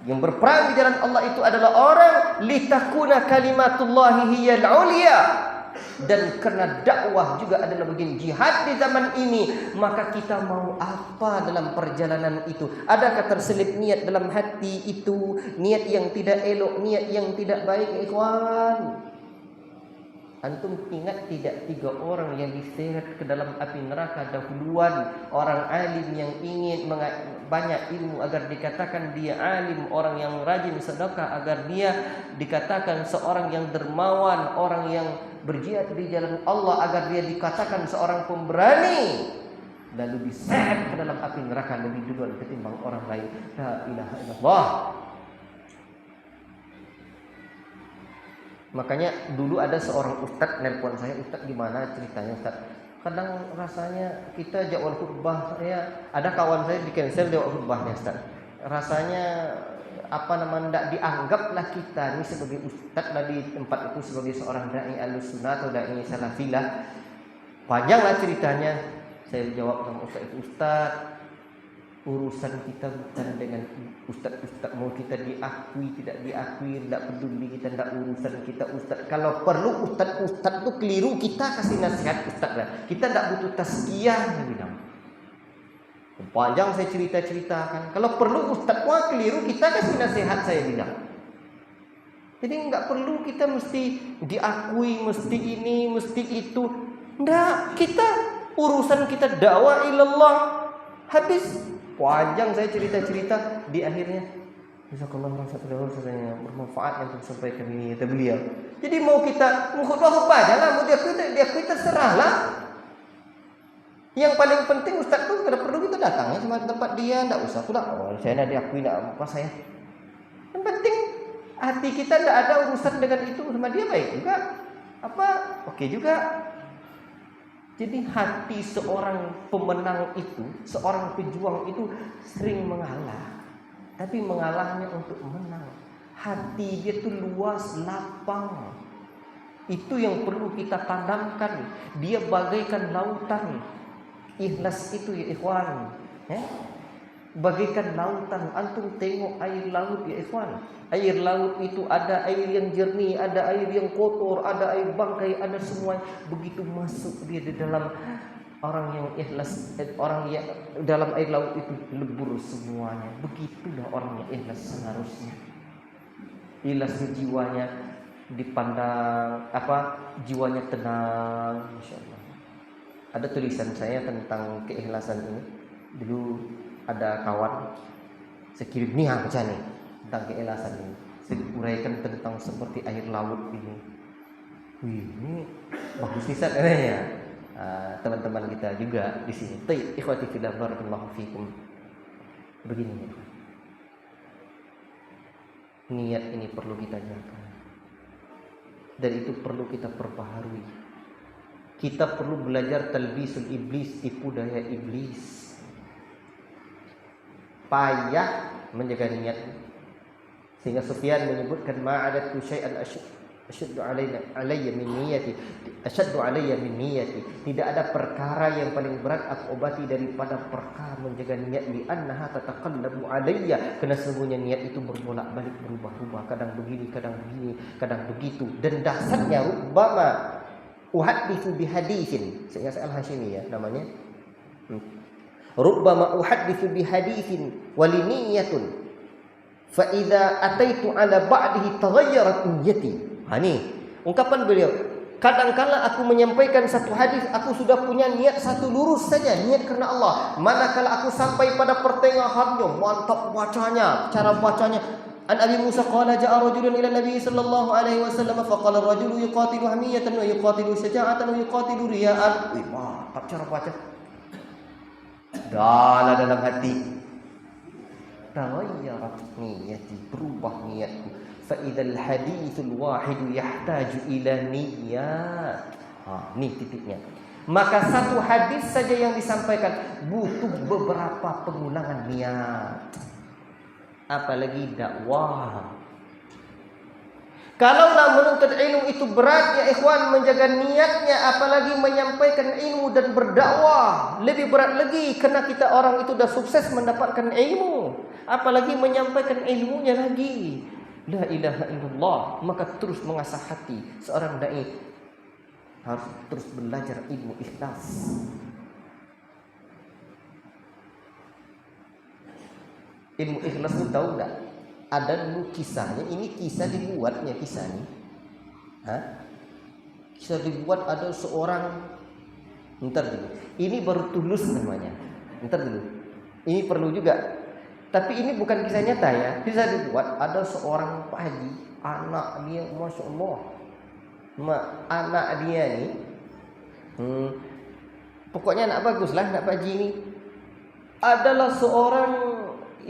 yang berperang di jalan Allah itu adalah orang litakuna kalimatullahi hiyal ulia, dan karena dakwah juga adalah bagian jihad di zaman ini. Maka kita mau apa dalam perjalanan itu? Adakah terselip niat dalam hati itu, niat yang tidak elok, niat yang tidak baik, ikhwan? Antum ingat tidak 3 orang yang diseret ke dalam api neraka dahuluan? Orang alim yang ingin banyak ilmu agar dikatakan dia alim, orang yang rajin sedekah agar dia dikatakan seorang yang dermawan, orang yang berjihad di jalan Allah agar dia dikatakan seorang pemberani, lalu diseret ke dalam api neraka lebih duluan ketimbang orang lain. La ilaha illallah. Makanya dulu ada seorang ustadz nelpon saya, "Ustadz gimana ceritanya Ustadz? Kadang rasanya kita jadwal khutbah, ada kawan saya di cancel jadwal khutbahnya Ustadz. Rasanya tidak dianggaplah kita ini sebagai ustadz lah di tempat itu, sebagai seorang dai Ahlussunnah atau dai Salafiyah." Panjanglah ceritanya. Saya jawab sama ustadz, urusan kita bukan dengan ustadz mau kita diakui tidak diakui, tidak peduli kita, tidak urusan kita ustadz. Kalau perlu ustadz itu keliru, kita kasih nasihat ustadz lah. Kita tidak butuh tazkiyah, dia bilang. Panjang saya ceritakan. Kalau perlu ustadz keliru, kita kasih nasihat, saya bilang. Jadi enggak perlu kita mesti diakui, mesti ini, mesti itu. Enggak, kita urusan kita dakwah ilallah. Habis. Panjang saya cerita di akhirnya. Jazakallah rasanya bermanfaat yang disampaikan ini, kata beliau. Jadi mau khutbah aja lah, mau diakui terserahlah. Yang paling penting ustaz tuh kalau perlu kita datangnya sama tempat dia, enggak usah pula saya nak diakui enggak apa saya. Yang penting hati kita enggak ada urusan dengan itu, sama dia baik juga. Oke juga. Jadi hati seorang pemenang itu, seorang pejuang itu sering mengalah. Tapi mengalahnya untuk menang. Hati dia tuh luas, lapang. Itu yang perlu kita tanamkan. Dia bagaikan lautan. Ikhlas itu ya ikhwan. bagaikan lautan. Antum tengok air laut ya ikhwan. Air laut itu ada air yang jernih, ada air yang kotor, ada air bangkai, ada semua. Begitu masuk dia di dalam orang yang ikhlas, orang yang dalam air laut itu lebur semuanya. Begitulah orang yang ikhlas seharusnya. Ikhlas jiwanya dipandang jiwanya tenang, insyaallah. Ada tulisan saya tentang keikhlasan ini. Dulu ada kawan sekirim nih baca nih tentang keikhlasan ini. Saya uraikan tentang seperti air laut ini. Wih, ini bagus nih katanya. Teman-teman kita juga di sini. Tayyib, ikhwati fillah, barakallahu fikum. Begini. Niat ini perlu kita jaga. Dan itu perlu kita perbaharui. Kita perlu belajar talbisul iblis, tipu daya iblis. Payah menjaga niat. Sehingga Sufyan menyebutkan ma'adatu syai'an asyaddu alayya min niyati. Asyaddu alayya min niyati. Tidak ada perkara yang paling berat aku obati daripada perkara menjaga niat, li annaha tataqallabu alayya. Karena sesungguhnya niat itu berbolak-balik, berubah-ubah, kadang begini, kadang begitu. Dan dasarnya rubbama uhadditsu bihaditsin. Saya ingat Al-Hashimi ya namanya. Rubbama uhadditsu bihaditsin wa li niyyatun fa idza ataitu ala ba'dihi taghayyarat niyyati. Nih ungkapan beliau. Kadangkala aku menyampaikan satu hadis, aku sudah punya niat satu lurus saja, niat karena Allah. Manakala aku sampai pada pertengahannya, mantap bacanya, cara bacanya. An Abi Musa qala ja'a rajulun ila Nabi sallallahu alaihi wasallam fa qala ar-rajulu yuqatilu hamiyatan wa yuqatilu syaja'atan wa yuqatilu riya'an. Wih, mantap cara baca. Dalam hati. Taghayyarat niyati, berubah niatku. Fa idzal haditsul wahid yahtaju ila niyyat. Nih titiknya. Maka satu hadis saja yang disampaikan butuh beberapa pengulangan niat. Apalagi dakwah. Kalaulah menuntut ilmu itu berat ya ikhwan, menjaga niatnya, apalagi menyampaikan ilmu dan berdakwah lebih berat lagi, karena kita orang itu sudah sukses mendapatkan ilmu, apalagi menyampaikan ilmunya lagi. La ilaha illallah. Maka terus mengasah hati seorang dai harus terus belajar ilmu ikhlas. Ilmu ikhlas itu tahu enggak? Ada dulu kisahnya, ini kisah dibuatnya kisah ini. Kisah dibuat ada seorang, ntar dulu. Ini baru Tulus namanya. Ntar dulu. Ini perlu juga. Tapi ini bukan kisah nyata ya. Kisah dibuat ada seorang Pak Haji, anak dia Masya Allah. Anak dia nih pokoknya anak bagus lah, anak Pak Haji ini adalah seorang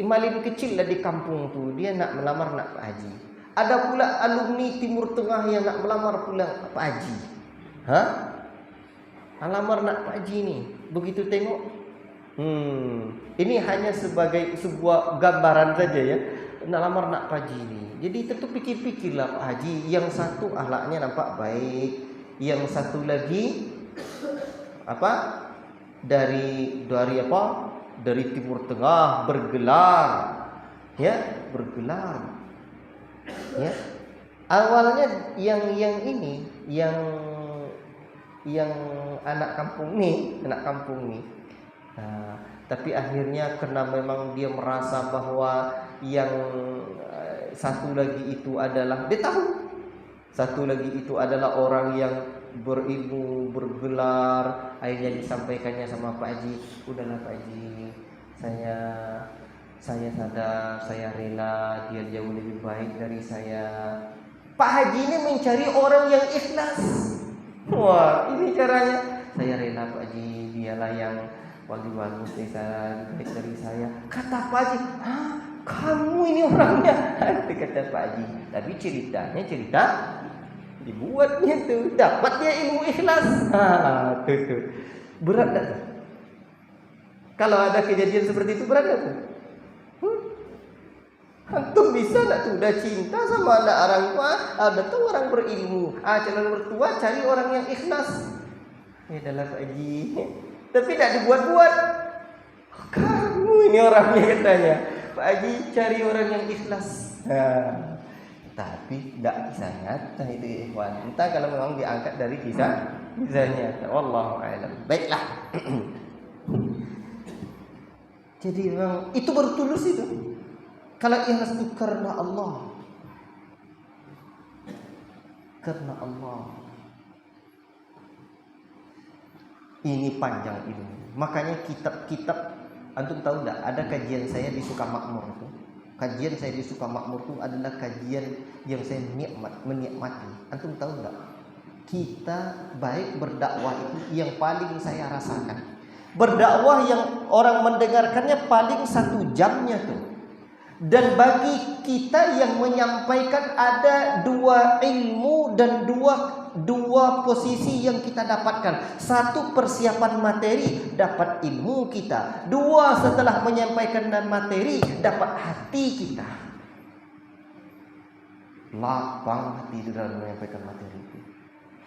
imalin kecil lah di kampung tuh. Dia nak melamar nak Pak Haji. Ada pula alumni Timur Tengah yang nak melamar pula Pak Haji. Melamar nak Pak Haji nih. Begitu tengok, ini hanya sebagai sebuah gambaran saja ya. Nak lamar nak Pak Haji ini. Jadi tentu pikir-pikirlah Pak Haji. Yang satu akhlaknya nampak baik, yang satu lagi dari Timur Tengah, bergelar ya. Awalnya yang ini yang anak kampung nih. Tapi akhirnya karena memang dia merasa bahwa yang satu lagi itu adalah, dia tahu satu lagi itu adalah orang yang berilmu, bergelar. Akhirnya disampaikannya sama Pak Haji, udahlah Pak Haji, saya sadar, saya rela dia jauh lebih baik dari saya. Pak Haji ini mencari orang yang ikhlas. Wah, ini caranya. Saya rela Pak Haji, dialah yang paling bagus dari saya, baik dari saya. Kata Pak Haji, kamu ini orangnya. Kata Pak Haji. Tapi cerita dibuatnya tuh, dapat dia ilmu ikhlas. Tuh. Berat tak tuh? Kalau ada kejadian seperti itu berat tak tuh? Antum bisa tak tuh? Udah cinta sama anak orang tua, ada tuh orang berilmu. Calon mertua cari orang yang ikhlas. Ya dalam Pak Haji. Tapi tak dibuat-buat. Kamu Ini orangnya katanya, Pak Haji cari orang yang ikhlas. Nah, tapi tidak kisah nyata itu ikhwan. Entah kalau memang diangkat dari kisah nyata. Wallahu a'lam. Baiklah. Jadi memang itu baru tulus itu. Kalau ikhlas itu karena Allah. Karena Allah. Ini panjang ini. Makanya kitab-kitab, antum tahu enggak, ada kajian saya di Sukamakmur itu. Kajian saya di Sukamakmur itu adalah kajian yang saya menikmati. Antum tahu enggak? Kita baik berdakwah itu yang paling saya rasakan. Berdakwah yang orang mendengarkannya paling 1 jamnya tuh. Dan bagi kita yang menyampaikan ada 2 ilmu dan dua posisi yang kita dapatkan. 1 persiapan materi, dapat ilmu kita. 2 setelah menyampaikan dan materi, dapat hati kita. Lapang hati dalam menyampaikan materi itu.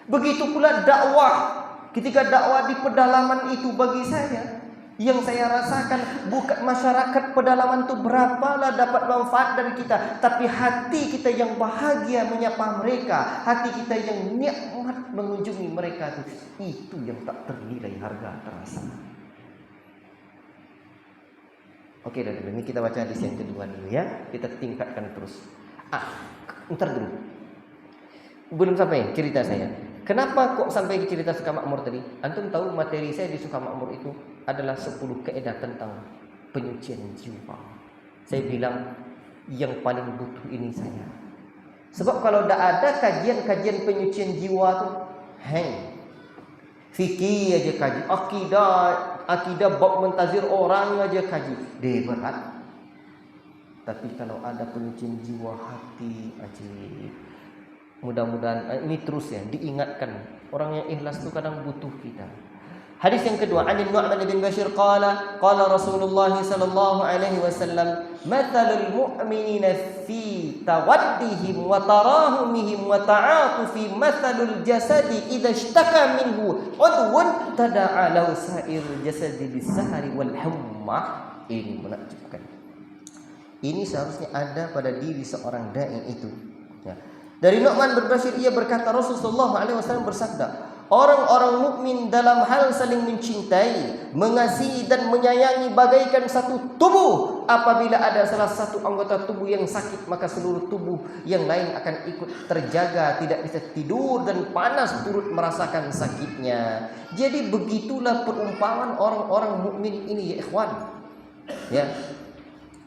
Begitu pula dakwah. Ketika dakwah di pedalaman itu bagi saya, yang saya rasakan bukan masyarakat pedalaman itu berapalah dapat manfaat dari kita, tapi hati kita yang bahagia menyapa mereka, hati kita yang nikmat mengunjungi mereka itu yang tak ternilai harga terasa. Oke, ini kita baca hadis yang kedua dulu ya. Kita tingkatkan terus. Ntar dulu. Belum sampai cerita saya. Kenapa kok sampai cerita Sukamakmur tadi? Antum tahu materi saya di Sukamakmur itu adalah 10 kaidah tentang penyucian jiwa. Saya bilang yang paling butuh ini saya. Sebab kalau tidak ada kajian-kajian penyucian jiwa tuh, fikih aja kaji, akidah bab mentazir orang aja kaji, deh berat. Tapi kalau ada penyucian jiwa hati aja, mudah-mudahan ini terus ya diingatkan. Orang yang ikhlas itu kadang butuh kita. Hadis yang kedua, An Nu'man bin Bashir qala Rasulullah sallallahu alaihi wasallam, "Mathalul mu'minina fi tawaddihim wa tarahumihim wa ta'atufi mathalul jasadi idza ishtaka minhu 'udwun tada'a lahu sa'irul jasadi bis-sahari wal humma." Ini menakjubkan. Ini seharusnya ada pada diri seorang dai itu. Ya. Dari Nu'man bin Bashir ia berkata, Rasulullah SAW bersabda, orang-orang mukmin dalam hal saling mencintai, mengasihi dan menyayangi bagaikan satu tubuh. Apabila ada salah satu anggota tubuh yang sakit, maka seluruh tubuh yang lain akan ikut terjaga, tidak bisa tidur dan panas turut merasakan sakitnya. Jadi begitulah perumpamaan orang-orang mukmin ini ya ikhwan. Ya.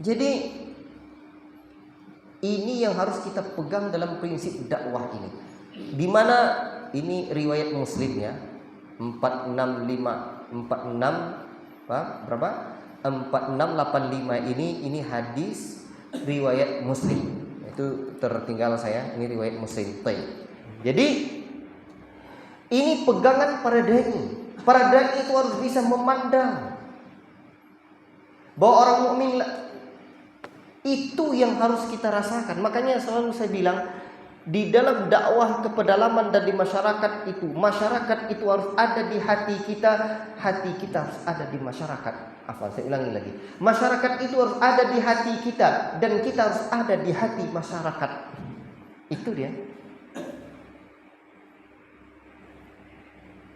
Jadi ini yang harus kita pegang dalam prinsip dakwah ini. Di mana ini riwayat Muslim ya. 4685 ini hadis riwayat Muslim. Itu tertinggal saya, ini riwayat Muslim. Jadi ini pegangan para dai. Para dai itu harus bisa memandang bahwa orang mukmin itu yang harus kita rasakan. Makanya selalu saya bilang, di dalam dakwah ke pedalaman dan di masyarakat itu harus ada di hati kita harus ada di masyarakat. Saya ulangi lagi. Masyarakat itu harus ada di hati kita dan kita harus ada di hati masyarakat. Itu dia.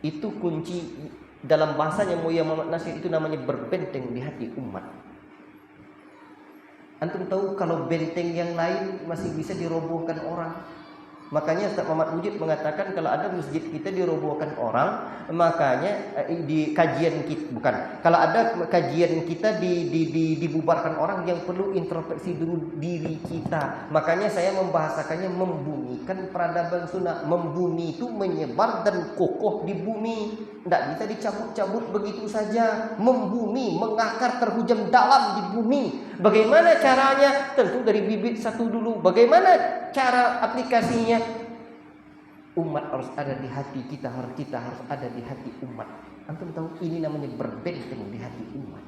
Itu kunci dalam bahasanya Muhammad Muhammad Nasir, itu namanya berbenteng di hati umat. Antum tahu kalau benteng yang lain masih bisa dirobohkan orang. Makanya Ustaz Muhammad Wujud mengatakan kalau ada masjid kita dirobohkan orang, makanya di kajian kita kalau ada kajian kita dibubarkan orang, yang perlu introspeksi dulu diri kita. Makanya saya membahasakannya membumikan peradaban sunnah. Membumi itu menyebar dan kokoh di bumi, tidak bisa dicabut-cabut begitu saja. Membumi, mengakar, terhujam dalam di bumi. Bagaimana caranya? Tentu dari bibit satu dulu. Bagaimana cara aplikasinya? Umat harus ada di hati kita harus ada di hati umat. Antum tahu ini namanya berbenteng di hati umat.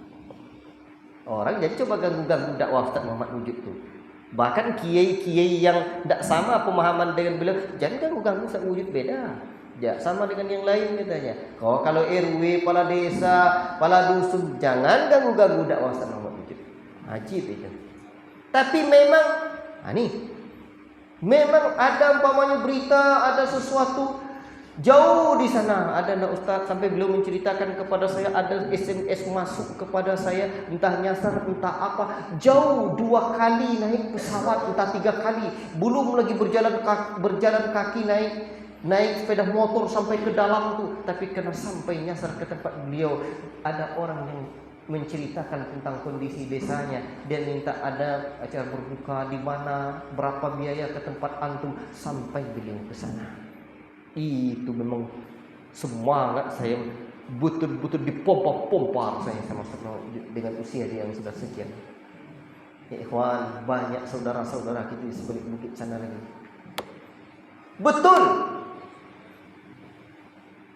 Orang jadi coba ganggu dakwah Ustaz Muhammad Wujud tuh. Bahkan kiai-kiai yang tidak sama pemahaman dengan beliau, jangan ganggu Ustaz Wujud, beda. Ya, sama dengan yang lain katanya. Kalau RW, kepala desa, kepala dusun, jangan ganggu-ganggu dakwah sana wujud. Ajib itu. Tapi memang, memang ada umpamanya berita, ada sesuatu jauh di sana. Ada nak ustaz sampai belum menceritakan kepada saya, ada SMS masuk kepada saya, entah nyasar, entah apa, jauh 2 kali naik pesawat, entah 3 kali, belum lagi berjalan kaki naik sepeda motor sampai ke dalam tuh, tapi kena sampai nyasar ke tempat beliau. Ada orang yang menceritakan tentang kondisi desanya, dia minta ada acara berbuka di mana, berapa biaya ke tempat antum, sampai beliau ke sana. Itu memang semangat saya, betul-betul dipompa-pompa saya sama dengan usia dia yang sudah sekian. Ya ikhwan, banyak saudara-saudara kita di sebalik bukit sana lagi. Betul.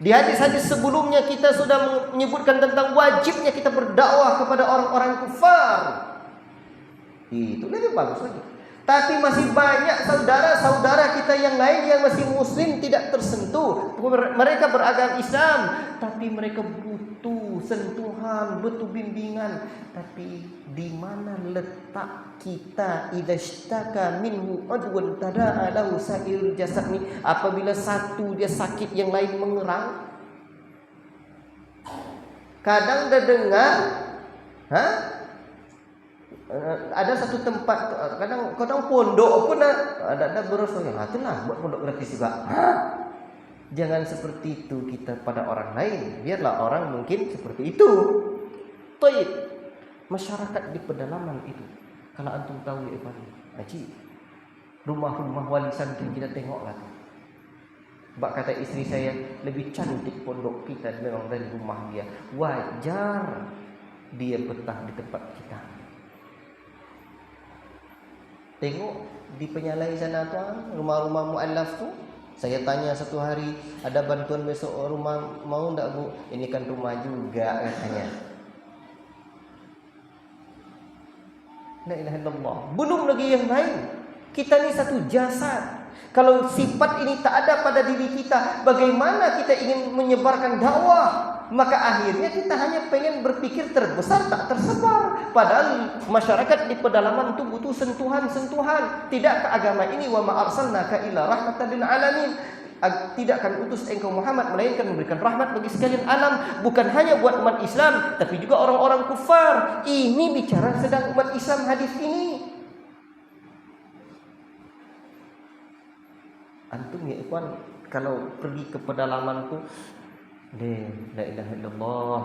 Di hadis-hadis sebelumnya kita sudah menyebutkan tentang wajibnya kita berdakwah kepada orang-orang kufar. Itu lebih bagus lagi. Tapi masih banyak saudara-saudara kita yang lain yang masih muslim tidak tersentuh. Mereka beragama Islam, tapi mereka butuh sentuhan, butuh bimbingan. Tapi di mana letak kita idza ishtaka minhu udwan tada'a lahu sa'irul jasad ni? Apabila satu dia sakit, yang lain mengerang. Kadang dah dengar, ada satu tempat, kadang pondok pun ada berasanya, itulah buat pondok gratis juga. Jangan seperti itu kita pada orang lain. Biarlah orang mungkin seperti itu. Taib. Masyarakat di pedalaman itu, kalau antum tahu ya Ikhwan, rumah-rumah walisan kita tengoklah. Bak kata istri saya, lebih cantik pondok kita memang dari rumah dia. Wajar dia betah di tempat kita. Tengok di Penyalai sana tuan, rumah-rumah mu'allaf tu. Saya tanya satu hari, ada bantuan besok rumah, mau enggak Bu? Ini kan rumah juga katanya. La ilaha illallah. Belum lagi yang lain. Kita ni satu jasad. Kalau sifat ini tak ada pada diri kita, bagaimana kita ingin menyebarkan dakwah? Maka akhirnya kita hanya pengen berpikir terbesar tak tersebar. Padahal masyarakat di pedalaman itu butuh sentuhan-sentuhan. Tidakkah agama ini wa ma arsalnaka illa rahmatan lil alamin? Tidak akan utus engkau Muhammad melainkan memberikan rahmat bagi sekalian alam, bukan hanya buat umat Islam tapi juga orang-orang kufar. Ini bicara sedang umat Islam hadis ini. Antum ya ikhwan, kalau pergi ke pedalaman tuh, la ilaha illallah,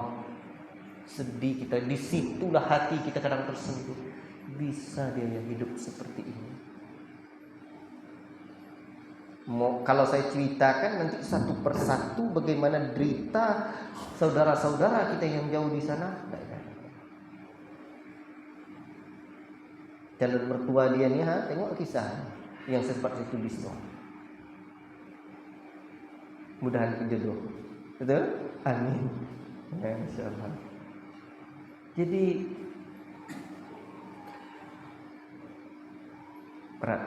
sedih kita, disitulah hati kita kadang tersentuh. Bisa dia yang hidup seperti ini. Kalau saya ceritakan nanti satu persatu bagaimana derita saudara-saudara kita yang jauh di sana. Calon mertua dia ni, tengok kisah yang seperti itu di situ. Mudahan jodoh, betul? Amin. Ya, insyaallah. Jadi berat.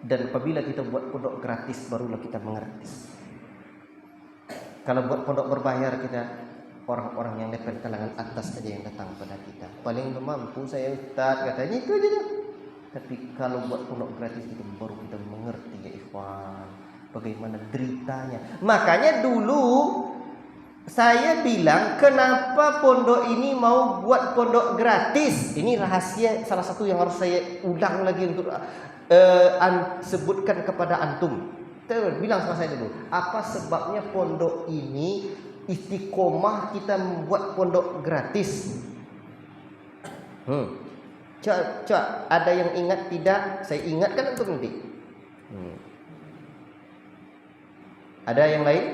Dan apabila kita buat pondok gratis, barulah kita mengerti. Kalau buat pondok berbayar, kita orang-orang yang level kalangan atas saja yang datang pada kita. Paling mampu saya ustaz, katanya itu aja. Tapi kalau buat pondok gratis itu baru kita mengerti ya ikhwan, bagaimana deritanya. Makanya dulu saya bilang, kenapa pondok ini mau buat pondok gratis? Ini rahasia salah satu yang harus saya ulang lagi untuk sebutkan kepada antum. Bilang sama saya dulu, apa sebabnya pondok ini istiqomah kita membuat pondok gratis? Cak, ada yang ingat tidak? Saya ingatkan untuk nanti. Ada yang lain?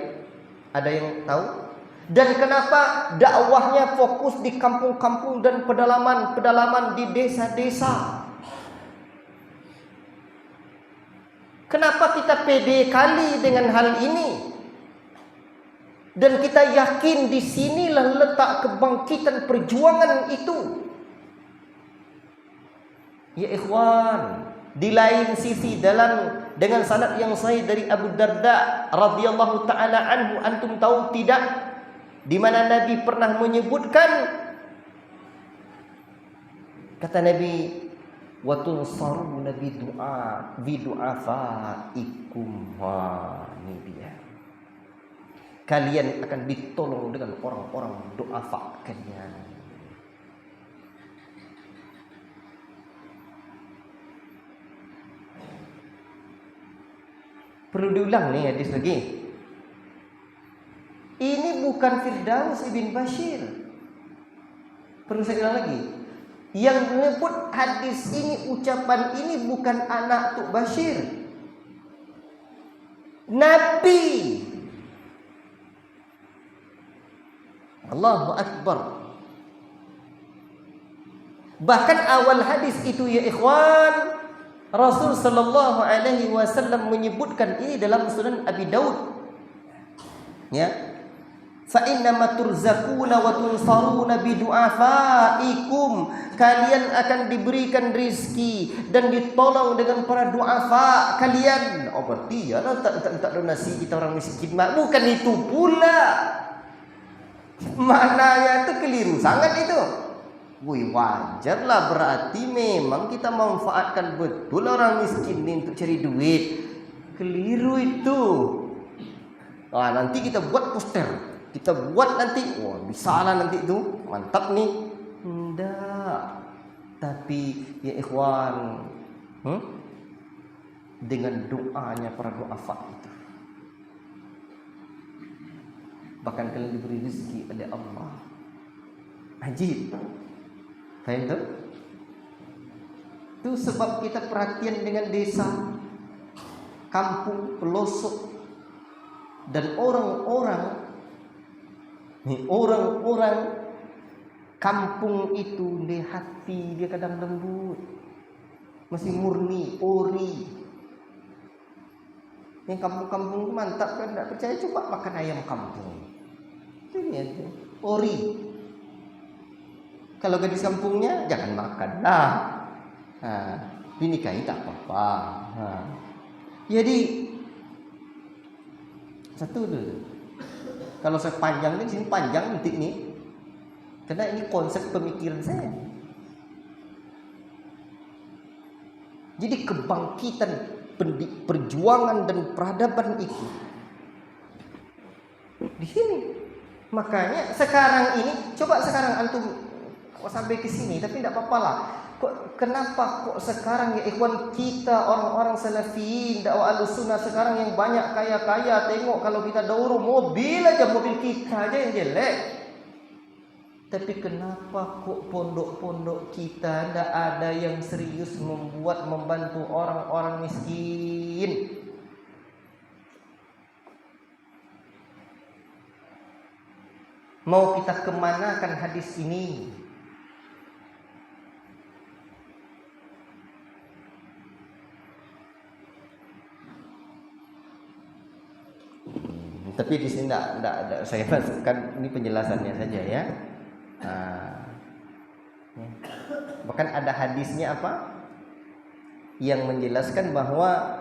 Ada yang tahu? Dan kenapa dakwahnya fokus di kampung-kampung dan pedalaman-pedalaman di desa-desa? Kenapa kita pede kali dengan hal ini? Dan kita yakin di sinilah letak kebangkitan perjuangan itu. Ya ikhwan, Di lain sisi dengan sanad yang sahih dari Abu Darda radhiyallahu taala anhu, antum tahu tidak di mana Nabi pernah menyebutkan, kata Nabi, wa tunsaruna bi du'afaikum. Wah, ini dia. Kalian akan ditolong dengan orang-orang du'afa kalian. Perlu diulang nih hadis lagi. Ini bukan Firdaus ibn Bashir. Perlu saya ulang lagi. Yang menyebut hadis ini, ucapan ini bukan anak Tuk Bashir. Nabi. Allahu Akbar. Bahkan awal hadis itu ya ikhwan, Rasul sallallahu alaihi wasallam menyebutkan ini dalam Sunan Abi Daud. Ya. Fa innama turzaquna wa tunsaruna bi du'afaikum. Kalian akan diberikan rizki dan ditolong dengan para du'afa kalian. Oh, berarti ya tak donasi kita orang miskin. Bukan itu pula. Maknanya itu keliru sangat itu. Wih, wajarlah berarti memang kita memanfaatkan betul orang miskin ini untuk cari duit. Keliru itu. Nah, nanti kita buat poster, kita buat nanti, wah bisa lah nanti itu, mantap nih. Enggak. Tapi ya ikhwan, dengan doanya para du'afa itu, bahkan kalian diberi rezeki oleh Allah. Ajib. Faham tu? Itu sebab kita perhatian dengan desa, kampung, pelosok, dan orang-orang kampung itu di hati dia kadang lembut, masih murni, ori. Yang kampung-kampung itu mantap kan? Tak percaya coba makan ayam kampung. Ini aja, ori. Kalau gadis kampungnya jangan makan lah. Dinikahi tak apa-apa. Jadi satu dulu. Kalau saya panjang di sini panjang nanti nih. Karena ini konsep pemikiran saya. Jadi kebangkitan perjuangan dan peradaban itu di sini. Makanya sekarang ini, coba sekarang antum sampai ke sini, tapi tidak apa-apa lah. Kenapa kok sekarang ya ikhwan kita orang-orang salafiyin dakwah Ahlussunnah sekarang yang banyak kaya-kaya, tengok kalau kita daur mobil aja, mobil kita aja yang jelek. Tapi kenapa kok pondok-pondok kita tidak ada yang serius membantu orang-orang miskin? Mau kita kemanakan hadis ini? Tapi di sini tidak saya masukkan, ini penjelasannya saja ya. Bahkan ada hadisnya apa yang menjelaskan bahwa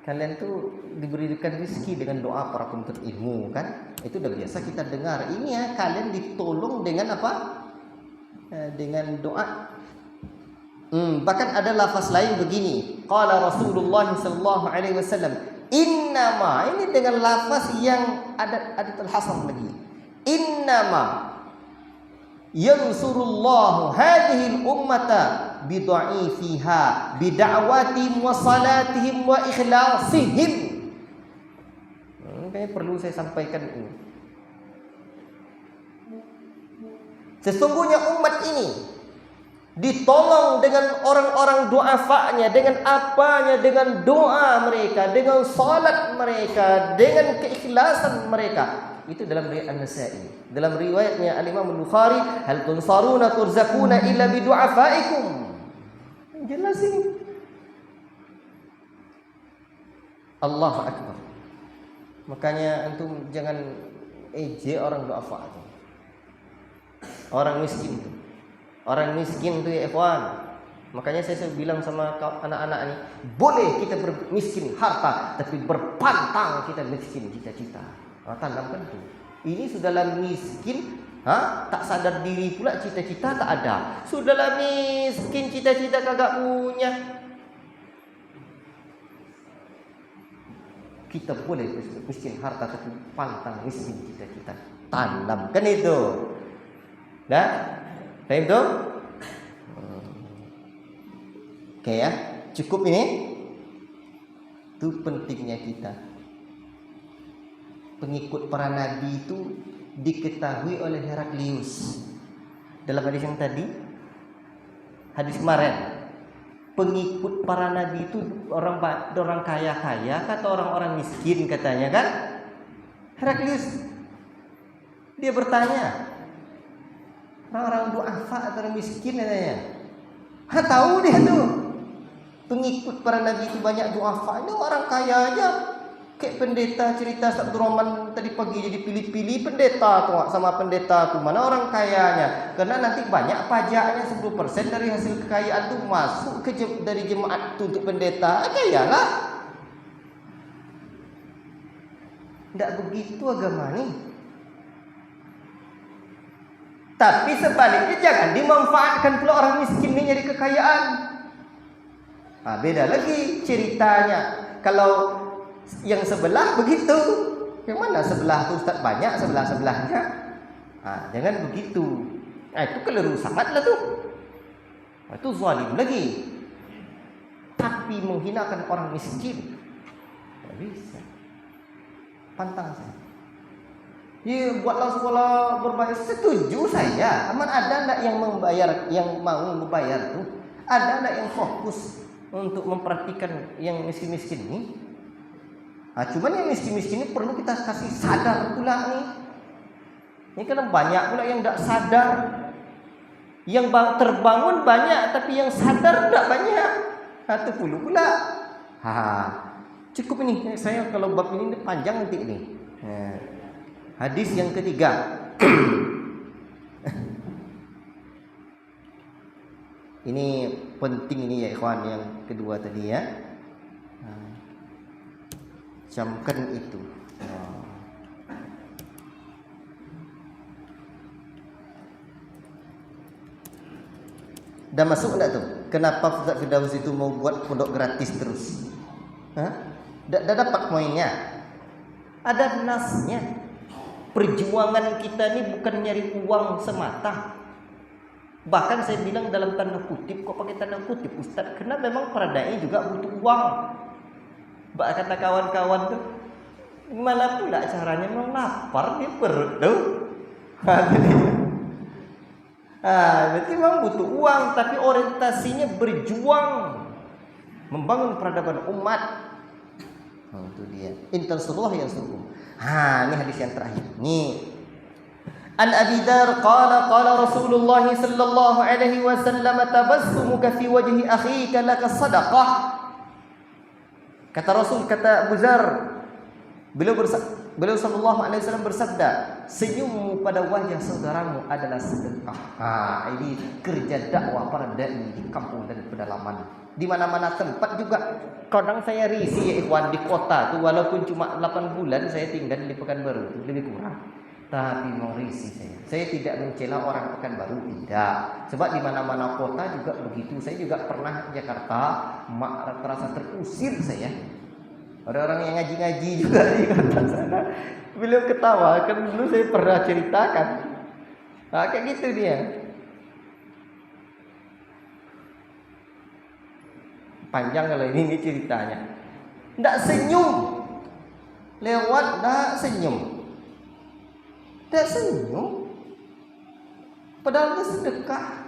kalian tuh diberikan rezeki dengan doa para penuntut ilmu, kan? Itu udah biasa kita dengar. Ini ya, kalian ditolong dengan apa? Dengan doa. Bahkan ada lafaz lain begini. Qala Rasulullah sallallahu alaihi wasallam, innama, ini dengan lafaz yang ada al-hasan lagi. Innama yansurullahu hadhihi al-ummata bidha'ifiha bida'watihim wa salatihim wa ikhlasihim. Kayaknya perlu saya sampaikan ini. Sesungguhnya umat ini ditolong dengan orang-orang du'afanya, dengan apanya? Dengan doa mereka, dengan salat mereka, dengan keikhlasan mereka. Itu dalam riwayat An-Nasa'i. Dalam riwayatnya Al-Imam Al-Bukhari, hal tunsaruna turzakuna illa bidu'afaikum. Jelas ini. Allahu Akbar. Makanya antum jangan ejek orang du'afa itu. Orang miskin itu. Orang miskin itu ya ikhwan, Makanya saya selalu bilang sama anak-anak ini, boleh kita miskin harta, tapi berpantang kita miskin cita-cita. Tanamkan itu. Ini sudahlah miskin, tak sadar diri pula, cita-cita tak ada. Sudahlah miskin, cita-cita kagak punya. Kita boleh miskin harta, tapi pantang miskin cita-cita. Tanamkan itu. Dah? Faham tu? Oke ya, cukup ini. Itu pentingnya kita. Pengikut para nabi itu diketahui oleh Heraklius. Dalam hadis yang tadi, hadis kemarin, pengikut para nabi itu orang kaya-kaya atau orang-orang miskin katanya kan? Heraklius dia bertanya, orang-orang duafa atau orang miskin katanya. Tahu dia tuh. Pengikut para nabi itu banyak duafa. Ini orang kaya aja. Kayak pendeta cerita Ustaz Abdul Rahman tadi pagi jadi pilih-pilih pendeta tuh sama pendeta tuh. Mana orang kayanya? Karena nanti banyak pajaknya 10% dari hasil kekayaan tuh masuk ke dari jemaat tuh untuk pendeta. Kayalah. Tidak begitu agama nih. Tapi sebaliknya jangan dimanfaatkan pula orang miskin ini nyari kekayaan. Beda lagi ceritanya. Kalau yang sebelah begitu, yang mana sebelah tu Ustaz banyak, sebelah-sebelahnya. Jangan begitu. Itu keliru sangat lah tu. Itu zalim lagi. Tapi menghinakan orang miskin, tak bisa. Pantang saya. Ya, buatlah sekolah berbayar. Setuju saya. Aman ada enggak yang membayar, yang mau membayar tu? Ada enggak yang fokus untuk memperhatikan yang miskin-miskin ini? Cuman yang miskin-miskin ini perlu kita kasih sadar pula nih. Ini kan banyak pula yang tidak sadar. Yang terbangun banyak, tapi yang sadar tidak banyak. Itu pula. Cukup ini. Saya kalau bab ini panjang nanti ini. Hadis yang ketiga. Ini penting ini ya ikhwan, yang kedua tadi ya. Camkan itu. Dah masuk enggak tuh? Kenapa Ustaz Firdaus itu mau buat pondok gratis terus? Dah dapat poinnya. Ada nasnya. Perjuangan kita ini bukan nyari uang semata. Bahkan saya bilang dalam tanda kutip, kok pakai tanda kutip Ustaz? Karena memang para dai juga butuh uang. Kata kawan-kawan tuh, gimana pula caranya mau lapar di perut tuh? Berarti memang butuh uang, tapi orientasinya berjuang membangun peradaban umat. Itu dia. Intansurullah yansurkum. Ini hadis yang terakhir. Nih. An Abi Dzar qala Rasulullah sallallahu alaihi wasallam tabassumuka fi wajhi akhika laka sadaqah. Kata Rasul, kata Abu Dzar, beliau sallallahu alaihi wasallam bersabda, senyummu pada wajah saudaramu adalah sedekah. Ini kerja dakwah para dai di kampung dan pedalaman. Di mana-mana tempat juga. Kadang saya risih ya ikhwan di kota tuh, walaupun cuma 8 bulan saya tinggal di Pekanbaru itu lebih kurang. Tapi mau risih saya. Saya tidak mencela orang Pekanbaru, tidak. Sebab di mana-mana kota juga begitu. Saya juga pernah di Jakarta, terasa terusir saya. Ada orang yang ngaji-ngaji juga di kota sana. Beliau ketawa, kan dulu saya pernah ceritakan. Kayak gitu dia. Panjang kalau ini ceritanya. Nggak senyum. Lewat nggak senyum. Nggak senyum. Padahal itu sedekah.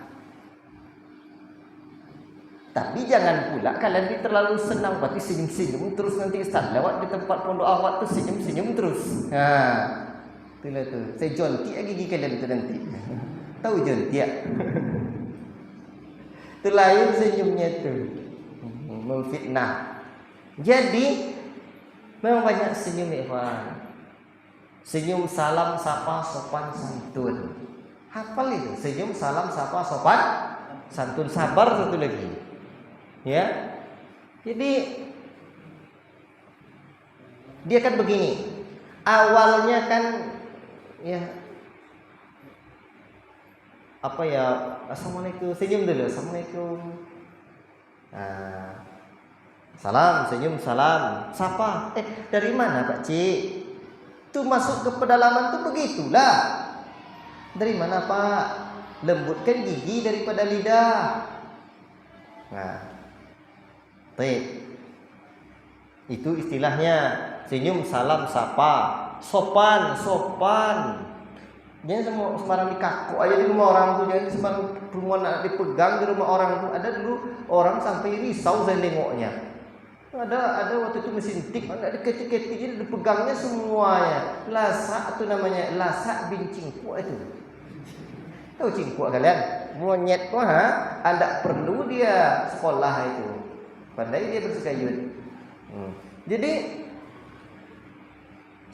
Tapi jangan pula kalian terlalu senang berarti senyum-senyum terus, nanti Ustaz lewat di tempat pondok awak tuh senyum-senyum terus. Itulah tuh. Saya jontik gigi kalian itu nanti. Tahu jontik? Itu lain senyumnya tuh. Memfitnah. Jadi memang banyak senyum ya, Pak. Senyum, salam, sapa, sopan, santun. Hafal itu. Senyum, salam, sapa, sopan, santun sabar satu lagi. Ya. Jadi dia kan begini. Awalnya kan ya apa ya, assalamualaikum, senyum dulu, assalamualaikum. Nah, salam, senyum, salam, sapa. Dari mana Pak Cik? Tuh masuk ke pedalaman tuh begitulah. Dari mana Pak? Lembutkan gigi daripada lidah. Nah, baik. Itu istilahnya senyum, salam, sapa, sopan, sopan. Jangan sembarang dikaku aja di rumah orang tuh, jangan sembarang perempuan dipegang di rumah orang tuh. Ada dulu orang sampai risau saya nengoknya. Ada waktu itu mesin tik, ada diketik-ketik jadi dipegangnya semuanya. Lasak itu namanya, lasak bin cingkuak itu. Tahu cingkuak kalian? Monyet kok Anda perlu dia sekolah itu. Pandai dia bersekayun. Jadi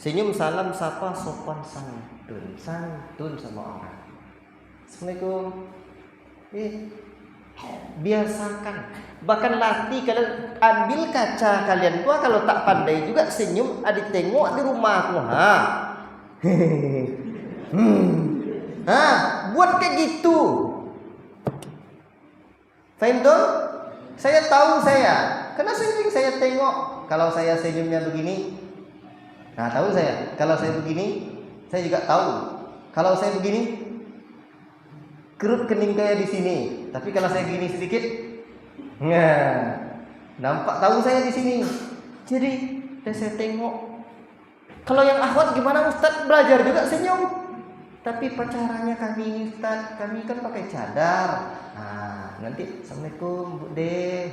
senyum, salam, sapa, sopan, santun sama orang. Assalamualaikum. Biasakan. Bahkan latih kalian, ambil kaca kalian tua kalau tak pandai juga senyum, adik tengok di rumahku. Buat kayak gitu. Faham tuh? Saya tahu saya. Karena sering saya tengok kalau saya senyumnya begini. Nah, tahu saya. Kalau saya begini, saya juga tahu. Kalau saya begini, kerut kening kayak di sini. Tapi kalau saya gini sedikit, nampak tahu saya di sini. Jadi, saya tengok. Kalau yang akhwat gimana Ustaz? Belajar juga senyum. Tapi pacarannya kami ini Ustaz, kami kan pakai cadar. Nanti assalamualaikum Bu De.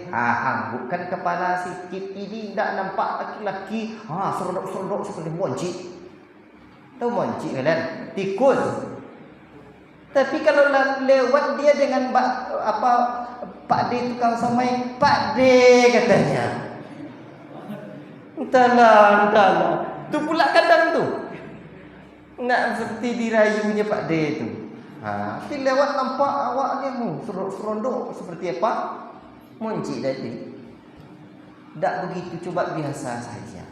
Bukan kepala sikit ini tidak nampak laki-laki. Serondok-serondok seperti monci. Tahu monci kalian? Tikus. Tapi kalau lewat dia dengan Pak D tukang somai, Pak D katanya. Entahlah. Tu pula kadang tu. Nak seperti dirayunya Pak D itu. Tapi lewat nampak awaknya serondok seperti apa? Monci tadi. Tak begitu, coba biasa saja.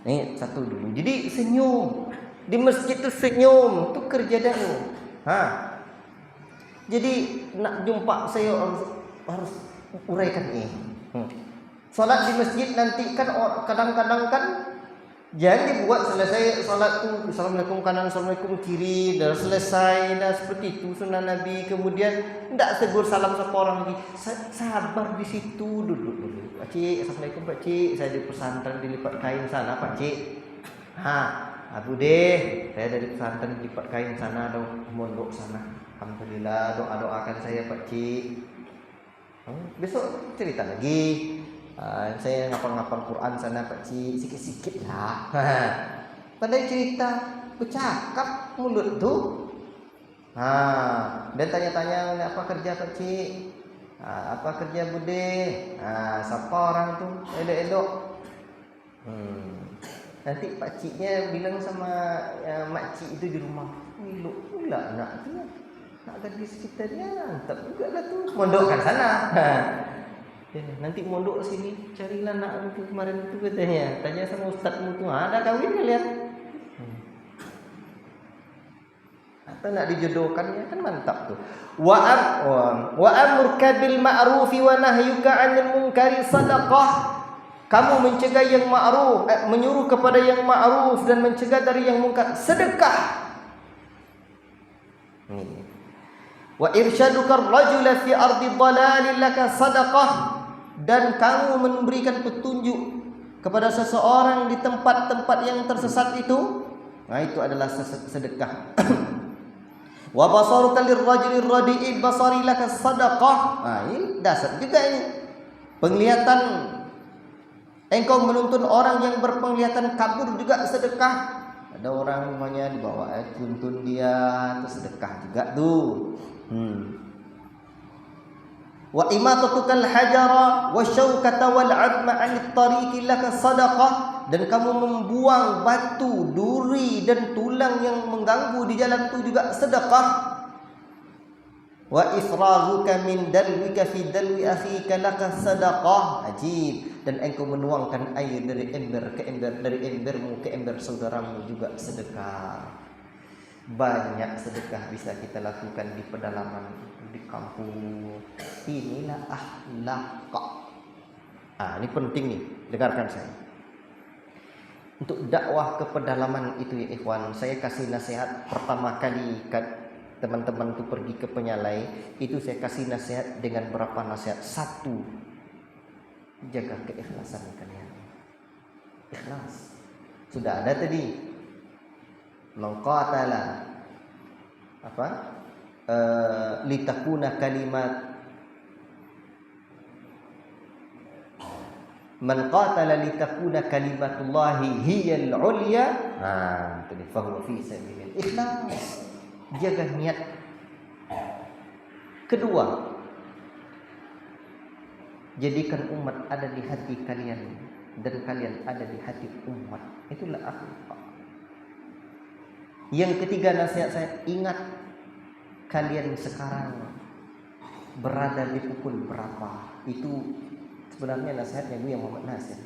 Ini satu dulu. Jadi senyum. Di masjid tu senyum, tu kerja dahulu. Jadi nak jumpa saya harus uraikan ini. Salat di masjid nanti kan kadang-kadang kan jangan dibuat selesai salat tu assalamualaikum kanan, assalamualaikum kiri, dah selesai, dah seperti itu sunnah Nabi. Kemudian tidak tegur salam siapa orang lagi. Sabar di situ dulu. Pak Cik, assalamualaikum Pak Cik, saya di pesantren dilipat kain sana Pak Cik. Abu deh, saya dari pesantren dilipat kain sana, dong mondok sana. Alhamdulillah, doakan saya Pak Cik. Besok cerita lagi. Saya ngapal-ngapal Quran sana Pak Cik, sikit-sikit lah. Pandai cerita, bercakap mulut tuh. Dan tanya-tanya apa kerja Pak Cik, apa kerja Bude, siapa orang tuh, elok-elok. Nanti Pak Ciknya bilang sama Mak Cik itu di rumah, elok pula anak tu, nak gadis kita dia, mantap juga lah tuh, mondokkan sana. Nanti mondok sini, carilah anak itu kemarin itu katanya. Tanya sama ustadzmu tuh, ada kawin kalian? Atau nak dijodohkan ya kan mantap tuh. Wa amruka bil ma'rufi wa nahyuka 'anil munkari sadaqah. Kamu mencegah yang ma'ruf, menyuruh kepada yang ma'ruf dan mencegah dari yang munkar, sedekah. Wa irsyaduka ar-rajula fi ardi dhalalin laka sadaqah. Dan kamu memberikan petunjuk kepada seseorang di tempat-tempat yang tersesat itu, itu adalah sedekah. Wa basaruka lirrajuli radi'i basari laka sadaqah. Ini dasar juga ini. Penglihatan engkau menuntun orang yang berpenglihatan kabur juga sedekah. Ada orang rumahnya dibawa tuntun dia, itu sedekah juga tuh. Wa imatatukal hajara wasyaukata wal 'adma 'anit tariqi laka sadaqah. Dan kamu membuang batu, duri dan tulang yang mengganggu di jalan itu juga sedekah. Wa ifraghuka min dalwika fi dalwi akhika laka sadaqah. Ajib. Dan engkau menuangkan air dari ember ke ember, dari embermu ke ember saudaramu juga sedekah. Banyak sedekah bisa kita lakukan di pedalaman, di kampung. Inilah akhlak. Ini penting nih, dengarkan saya. Untuk dakwah ke pedalaman itu ya ikhwan, saya kasih nasihat pertama kali teman-teman itu pergi ke Penyalai, itu saya kasih nasihat dengan berapa nasihat? 1, jaga keikhlasan kalian. Ikhlas. Sudah ada tadi. Mengqatala litakuna kalimat man qatala litakuna kalimatullahi hiyal ulya. Tadi fahuwa fi sabilillah. Ikhlas. Jaga niat. Kedua, jadikan umat ada di hati kalian dan kalian ada di hati umat. Itulah akhlak. Yang ketiga nasihat saya, ingat kalian sekarang berada di pukul berapa. Itu sebenarnya nasihatnya Buya Muhammad Nasir.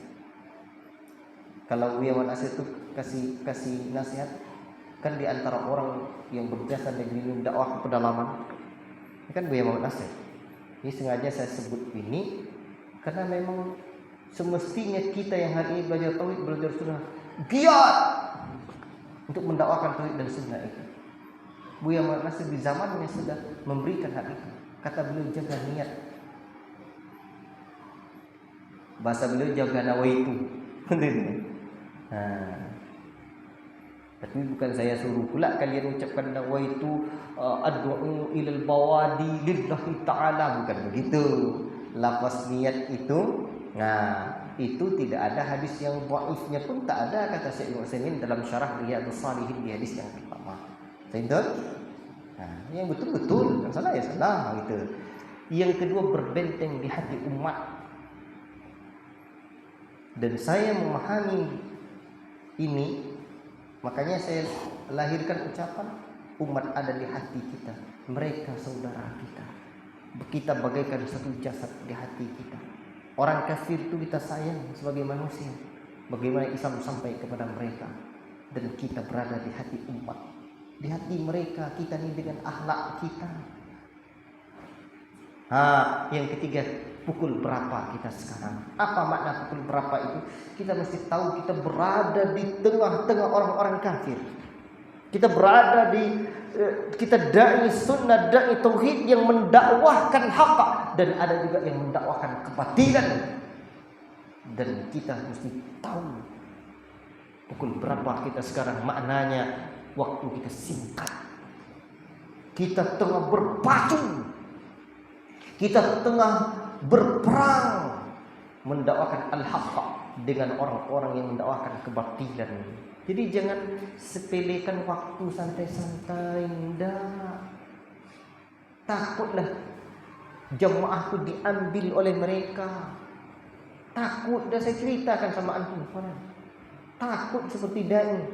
Kalau Buya Muhammad Nasir itu kasih nasihat kan di antara orang yang berjasa dengan dakwah ke pedalaman, ini kan Buya Muhammad Nasir. Ini sengaja saya sebut ini karena memang semestinya kita yang hari ini belajar tauhid, belajar sunnah, giat untuk mendakwakan tauhid dan sunnah itu. Buya Muhammad Nasir di zamannya sudah memberikan hal itu. Kata beliau, jaga niat. Bahasa beliau, jaga nawaitu. Tapi bukan saya suruh pula kalian ucapkan nawaitu ad'u ilal bawadi lillahi ta'ala, bukan begitu. Lafaz niat itu, itu tidak ada hadis yang dhaifnya pun tak ada, kata Syekh Utsaimin dalam syarah Riyadhus Shalihin di hadis yang pertama. Sehingga yang betul-betul, yang salah ya salah gitu. Yang kedua, berbenteng di hati umat. Dan saya memahami ini, makanya saya lahirkan ucapan umat ada di hati kita, mereka saudara kita. Kita bagaikan satu jasad di hati kita. Orang kafir itu kita sayang sebagai manusia. Bagaimana Islam sampai kepada mereka, dan kita berada di hati umat, di hati mereka. Kita ini dengan akhlak kita. Yang ketiga, pukul berapa kita sekarang? Apa makna pukul berapa itu? Kita mesti tahu kita berada di tengah-tengah orang-orang kafir. Kita berada kita dai sunnah, dai tauhid yang mendakwahkan hak, dan ada juga yang mendakwahkan kebatilan. Dan kita mesti tahu pukul berapa kita sekarang. Maknanya waktu kita singkat. Kita tengah berpacu. Kita tengah berperang mendakwakan al-haq dengan orang-orang yang mendakwakan kebatilan. Jadi jangan sepelekan waktu santai-santai. Takutlah jemaah itu diambil oleh mereka. Takut, dah saya ceritakan sama antum. Takut seperti dai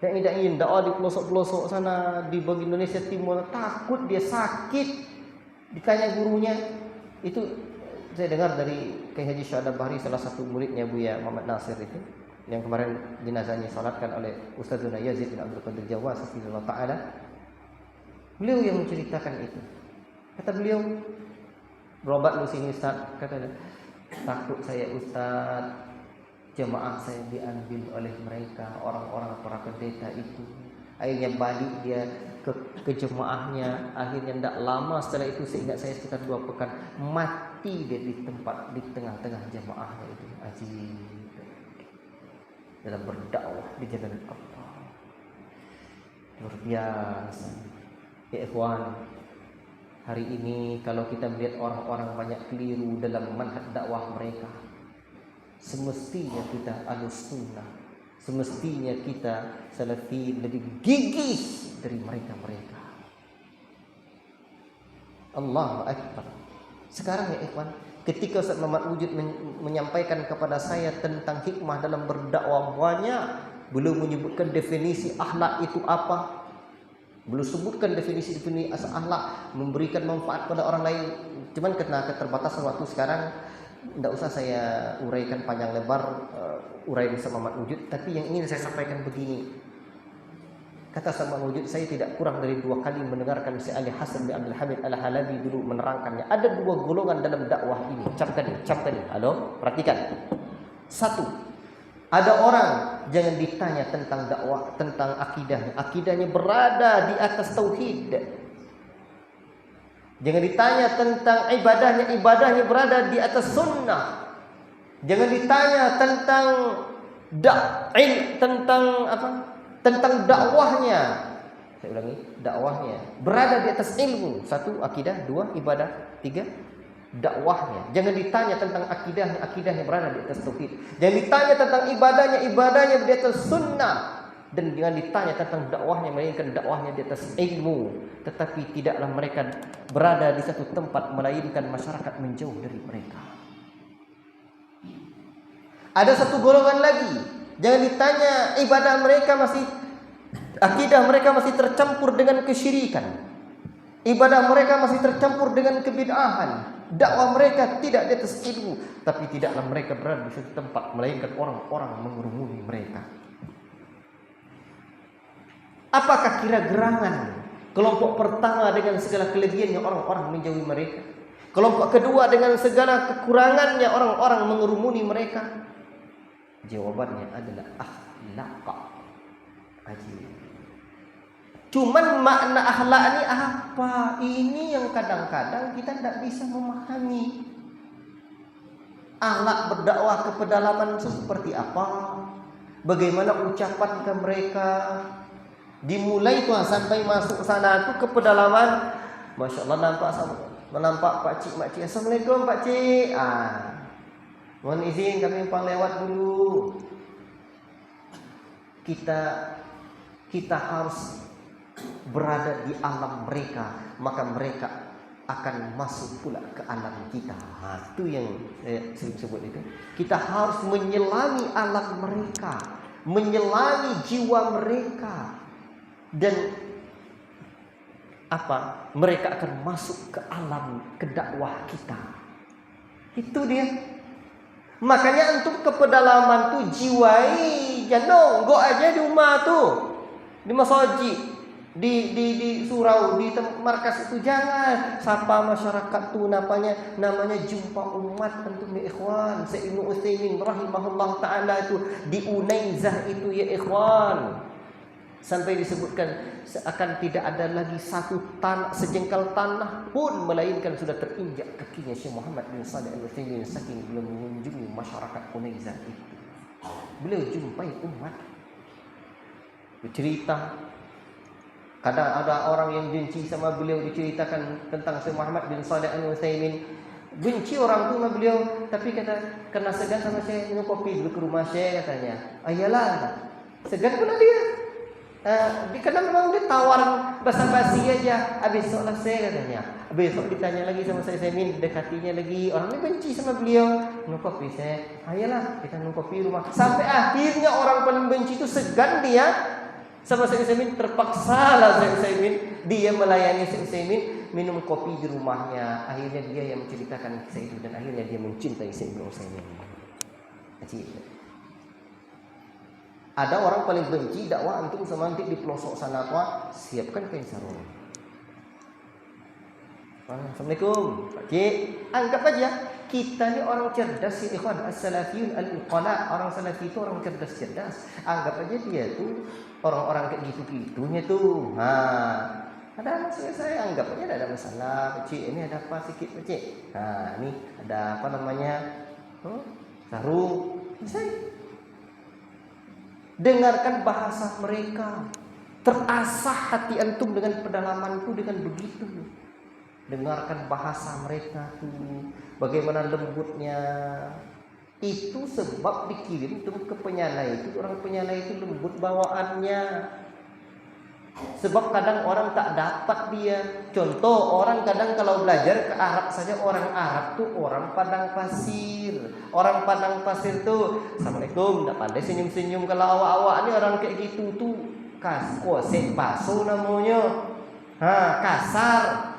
yang dakwah di pelosok-pelosok sana di bagi Indonesia Timur. Takut dia sakit. Ditanya gurunya, itu saya dengar dari Kiai Haji Syu'ada Bahri, salah satu muridnya Buya Muhammad Nasir itu, yang kemarin jenazahnya disalatkan oleh Ustazuna Yazid bin Abdul Qadir Jawas hafizallahu taala. Beliau yang menceritakan itu. Kata beliau, berobat lu sini Ustaz, kata dia, takut saya Ustaz, jemaah saya diambil oleh mereka, orang-orang para pendeta itu. Akhirnya balik dia ke jemaahnya. Akhirnya tidak lama setelah itu, seingat saya sekitar 2 pekan, mati dia di tempat, di tengah-tengah jemaahnya itu. Ajib. Dalam berdakwah di jalan Allah. Luar biasa. Ya ikhwan, hari ini kalau kita melihat orang-orang banyak keliru dalam manhaj dakwah mereka, semestinya kita ahlus sunnah, semestinya kita salafi lebih gigih dari mereka-mereka. Allahu Akbar. Sekarang ya ikhwan, ketika Ustaz Muhammad Wujud menyampaikan kepada saya tentang hikmah dalam berdakwah, banyak belum menyebutkan definisi akhlak itu apa. Belum sebutkan definisi-definisi akhlak, memberikan manfaat pada orang lain. Cuman karena keterbatasan waktu sekarang, tidak usah saya uraikan panjang lebar uraian sama Mat Wujud. Tapi yang ingin saya sampaikan begini. Kata sama Wujud, saya tidak kurang dari 2 kali mendengarkan si Ali Hasan bin Abdul Hamid Al-Halabi dulu menerangkannya. Ada 2 golongan dalam dakwah ini. Camkan ini. Halo, perhatikan. 1. Ada orang jangan ditanya tentang dakwah, tentang akidahnya. Akidahnya berada di atas tauhid. Jangan ditanya tentang ibadahnya. Ibadahnya berada di atas sunnah. Jangan ditanya tentang tentang dakwahnya. Saya ulangi, dakwahnya berada di atas ilmu. 1 akidah, 2 ibadah, 3 dakwahnya. Jangan ditanya tentang akidahnya berada di atas tauhid. Jangan ditanya tentang ibadahnya di atas sunnah. Dan jangan ditanya tentang dakwahnya, melainkan dakwahnya di atas ilmu. Tetapi tidaklah mereka berada di satu tempat, melainkan masyarakat menjauh dari mereka. Ada 1 golongan lagi. Jangan ditanya ibadah mereka akidah mereka masih tercampur dengan kesyirikan. Ibadah mereka masih tercampur dengan kebid'ahan. Dakwah mereka tidak di atas ilmu, tapi tidaklah mereka berada di satu tempat, melainkan orang-orang mengerumuni mereka. Apakah kira gerangan kelompok pertama dengan segala kelebihannya orang-orang menjauhi mereka? Kelompok kedua dengan segala kekurangannya orang-orang mengerumuni mereka? Jawabannya adalah akhlak. Ajib. Cuman makna akhlak ini apa? Ini yang kadang-kadang kita tidak bisa memahami. Akhlak berdakwah ke pedalaman seperti apa? Bagaimana ucapan ke mereka? Dimulai tuh sampai masuk sana tuh ke pedalaman. Masya Allah, nampak pakcik-makcik. Assalamualaikum pakcik. Mohon izin kami numpang lewat dulu. Kita harus berada di alam mereka, maka mereka akan masuk pula ke alam kita. Itu yang saya sebut itu. Kita harus menyelami alam mereka, menyelami jiwa mereka, dan mereka akan masuk ke alam kedakwah kita. Itu dia. Makanya untuk ke pedalaman tuh jiwai, jangan nonggo aja di rumah tuh, di masjid, di surau, di markas itu jangan. Sapa masyarakat tuh namanya jumpa umat untuk ya ikhwan. Ibnu Utsaimin rahimahullah taala itu di Unaizah itu ya ikhwan. Sampai disebutkan seakan tidak ada lagi sejengkal tanah pun, melainkan sudah terinjak kakinya Syekh Muhammad bin Shalih Al-Utsaimin saking beliau mengunjungi masyarakat Unaizah itu. Beliau jumpai umat, bercerita. Kadang ada orang yang benci sama beliau, diceritakan tentang Syekh Muhammad bin Shalih Al-Utsaimin. Benci orang tu sama beliau, tapi kena segan sama saya, minum kopi dulu ke rumah saya katanya. Ayalah, segan pula dia. Karena memang dia tawar basa-basi aja. Besok lah saya katanya. Besok ditanya lagi sama saya min dekatinya lagi. Orang ini benci sama beliau. Minum kopi saya. Ayolah kita minum kopi rumah. Sampai akhirnya orang paling benci itu segan dia sama Syekh Utsaimin. Terpaksa lah Syekh Utsaimin dia melayani Syekh Utsaimin minum kopi di rumahnya. Akhirnya dia yang menceritakan kisah itu, dan akhirnya dia mencintai Syekh Utsaimin. Ada orang paling benci dakwah antum semantik di pelosok sana tua, siapkan kain sarung. Assalamualaikum Pak Cik. Anggap aja kita ni orang cerdas ya ikhwan, as-salafiyun al-uqala. Orang salafi itu orang cerdas. Anggap aja dia tu orang-orang kayak gitu-gitunya tuh. Ada masalah, saya anggap aja tidak ada masalah Pak Cik. Ini ada apa sikit Pak Cik? Ini ada apa namanya? Sarung. Selesai. Dengarkan bahasa mereka. Terasah hati antum dengan pedalaman itu dengan begitu. Dengarkan bahasa mereka tuh, bagaimana lembutnya. Itu sebab dikirim tuh ke penyalai itu. Orang penyalai itu lembut bawaannya. Sebab kadang orang tak dapat dia. Contoh, orang kadang kalau belajar ke Arab saja, orang Arab tuh orang Padang Pasir. Orang Padang Pasir tuh Assalamualaikum, tak pandai senyum-senyum. Kalau awak-awak ini orang kayak gitu tuh Kosek paso namanya. Kasar.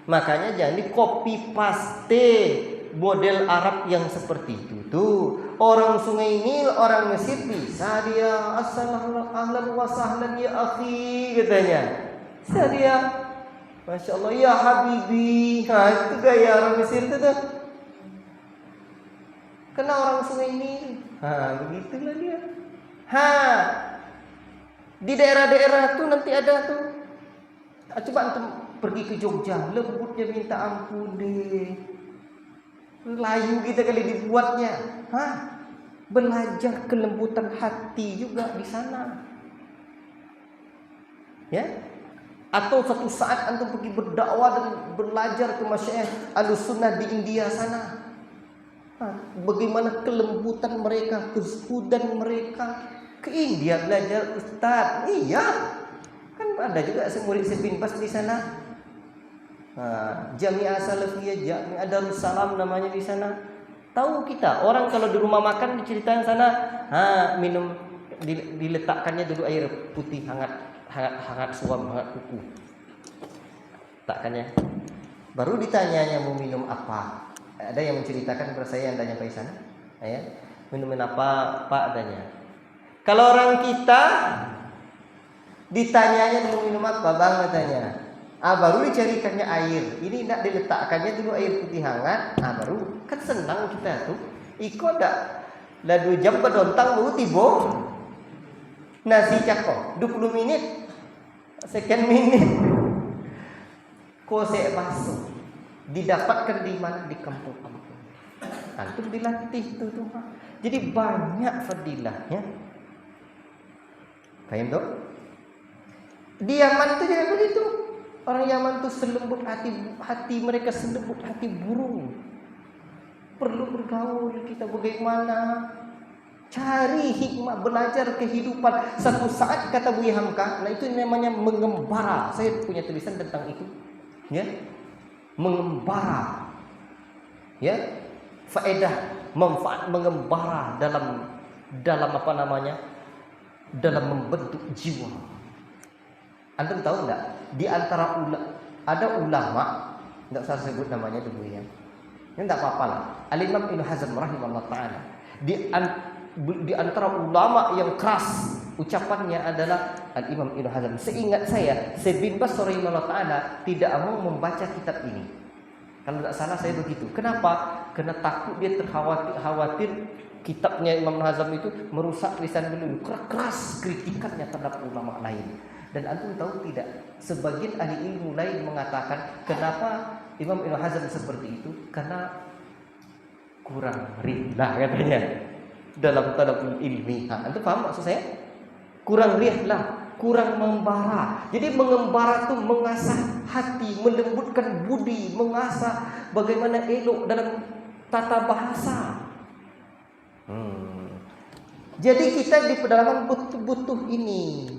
Makanya jangan copy paste model Arab yang seperti itu tuh. Orang Sungai Nil, orang Mesir bisa dia assalamualaikum ahlan wa sahlan ya akhi katanya. Bisa dia Masya Allah ya habibi. Itu gaya orang Mesir itu tuh. Kena orang Sungai Nil. Begitulah dia. Di daerah-daerah tuh nanti ada tuh. Coba antum pergi ke Jogja, lembutnya minta ampun deh. Layu kita kali dibuatnya. Belajar kelembutan hati juga di sana. Ya? Atau suatu saat antum pergi berdakwah dan belajar ke masyayikh Ahlussunnah di India sana. Bagaimana kelembutan mereka, kezuhudan mereka. Ke India belajar ustaz. Iya. Kan ada juga murid Bin Bas di sana. Jami'ah Salafiyah, Jami'ah Darussalam namanya di sana. Tahu kita, orang kalau di rumah makan diceritain sana, minum diletakkannya dulu air putih hangat suam, hangat kuku. Letakkannya. Baru ditanyanya mau minum apa. Ada yang menceritakan kepada saya yang tanya ke sana. Ya, minumin apa Pak adanya. Kalau orang kita ditanyanya mau minum apa Bang katanya. Baru dicarikannya air. Ini tidak diletakkannya dulu air putih hangat. Baru kan senang kita tuh. Iko dak lah 2 jam berdontang baru tiba. Nasi cakok 20 menit. Sekian menit. Kosek basuh. Didapatkan di mana? Di kampung-kampung. Antum dilatih tuh. Jadi banyak fadilahnya. Paham tuh? Di Yaman itu juga begitu. Orang Yaman itu selembut hati mereka selembut hati burung. Perlu bergaul kita bagaimana cari hikmah, belajar kehidupan. Satu saat kata Buya Hamka, itu namanya mengembara. Saya punya tulisan tentang itu. Ya. Mengembara. Ya. Faedah, manfaat mengembara dalam apa namanya? Dalam membentuk jiwa. Antum tahu enggak? Di antara ada ulama, enggak usah sebut namanya dulu ya. Ini enggak apa-apa lah. Al-Imam Ibnu Hazm rahimahullah taala. Di antara ulama yang keras ucapannya adalah Al-Imam Ibnu Hazm. Seingat saya, Bin Bas rahimahullah taala tidak mau membaca kitab ini. Kalau enggak salah saya begitu. Kenapa? Karena takut dia khawatir kitabnya Imam Hazm itu merusak lisan beliau. Keras kritikannya terhadap ulama lain. Dan antum tahu tidak, sebagian ahli ilmu lain mengatakan kenapa Imam Ibnu Hazm seperti itu? Karena kurang rihlah katanya dalam talabul ilmi. Antum paham maksud saya? Kurang rihlah, kurang membara. Jadi mengembara itu mengasah hati, melembutkan budi, mengasah bagaimana elok dalam tata bahasa. Jadi kita di pedalaman butuh ini.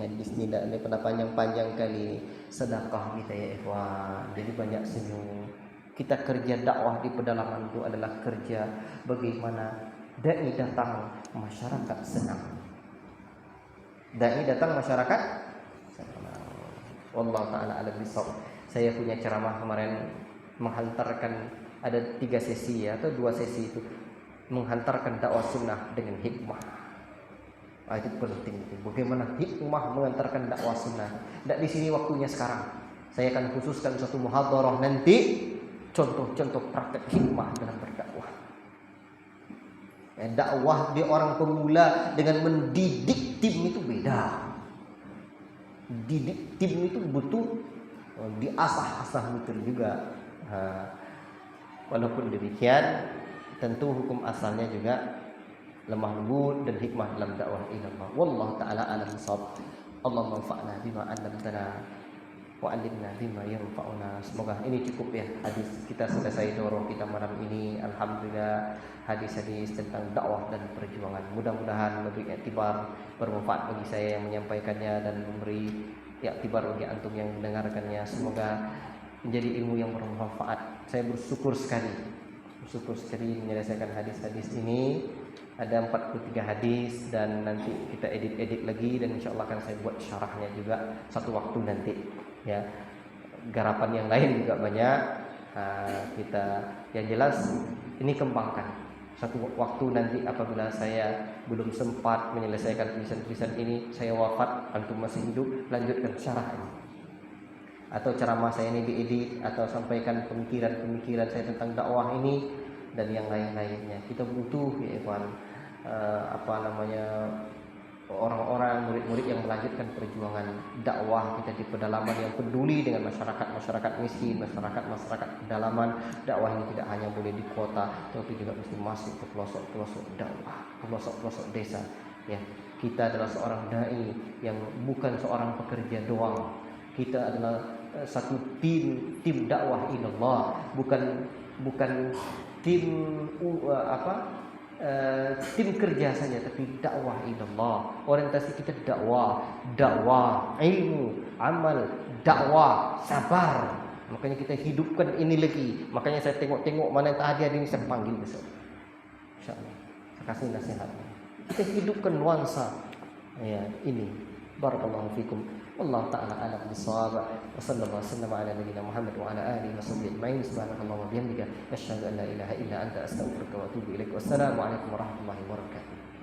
Bismillah, ini pada panjang-panjang kali sedekah kita ya ikhwan. Jadi banyak senyum. Kita kerja dakwah di pedalaman itu adalah kerja bagaimana dai datang masyarakat senang. Dai datang masyarakat senang. Wallahu taala alam bisawab. Saya punya ceramah kemarin menghantarkan ada 3 sesi ya, atau 2 sesi itu menghantarkan dakwah sunnah dengan hikmah. Itu penting itu. Bagaimana hikmah mengantarkan dakwah sunnah. Tidak di sini waktunya sekarang. Saya akan khususkan satu muhadharah nanti contoh-contoh praktek hikmah dalam berdakwah. Dakwah di orang pemula dengan mendidik tim itu beda. Didik tim itu butuh diasah-asah betul juga. Walaupun demikian, tentu hukum asalnya juga lemah lembut dan hikmah dalam dakwah ilallah. Wallahu taala alam bissawab. Allahumma anfa'na bima 'allamtana wa 'allimna bima yanfa'una. Semoga ini cukup ya hadis kita selesai dorong kita malam ini. Alhamdulillah hadis-hadis tentang dakwah dan perjuangan. Mudah-mudahan memberi iktibar, bermanfaat bagi saya yang menyampaikannya dan memberi iktibar bagi antum yang mendengarkannya. Semoga menjadi ilmu yang bermanfaat. Saya bersyukur sekali menyelesaikan hadis-hadis ini. Ada 43 hadis dan nanti kita edit lagi dan insyaallah akan saya buat syarahnya juga satu waktu nanti ya. Garapan yang lain juga banyak. Kita yang jelas ini kembangkan satu waktu nanti apabila saya belum sempat menyelesaikan tulisan-tulisan ini, saya wafat, antum masih hidup, lanjutkan syarah ini. Atau ceramah saya ini diedit atau sampaikan pemikiran-pemikiran saya tentang dakwah ini dan yang lain-lainnya. Kita butuh ya Ikhwan orang-orang murid-murid yang melanjutkan perjuangan dakwah kita di pedalaman, yang peduli dengan masyarakat miskin, masyarakat pedalaman. Dakwah ini tidak hanya boleh di kota, tapi juga mesti masuk ke pelosok-pelosok dakwah, ke pelosok-pelosok desa ya. Kita adalah seorang dai yang bukan seorang pekerja doang. Kita adalah satu tim dakwah ilallah, bukan tim tim kerja saja, tapi dakwah ilallah. Orientasi kita dakwah, ilmu, amal, dakwah, sabar. Makanya kita hidupkan ini lagi. Makanya saya tengok mana yang tak hadir ini saya panggil besok. Insyaallah. Saya kasih nasihat. Kita hidupkan nuansa ya ini. Barakallahu fikum. Wallahu ta'ala a'lam bis-shawab. Wa sallallahu wasallam ala nabiyyina Muhammad wa ala alihi washabbihi ajma'in. Subhanakallahumma wa bihamdika asyhadu an la ilaha illa anta astaghfiruka wa atubu ilaik. Wassalamu alaikum warahmatullahi wabarakatuh.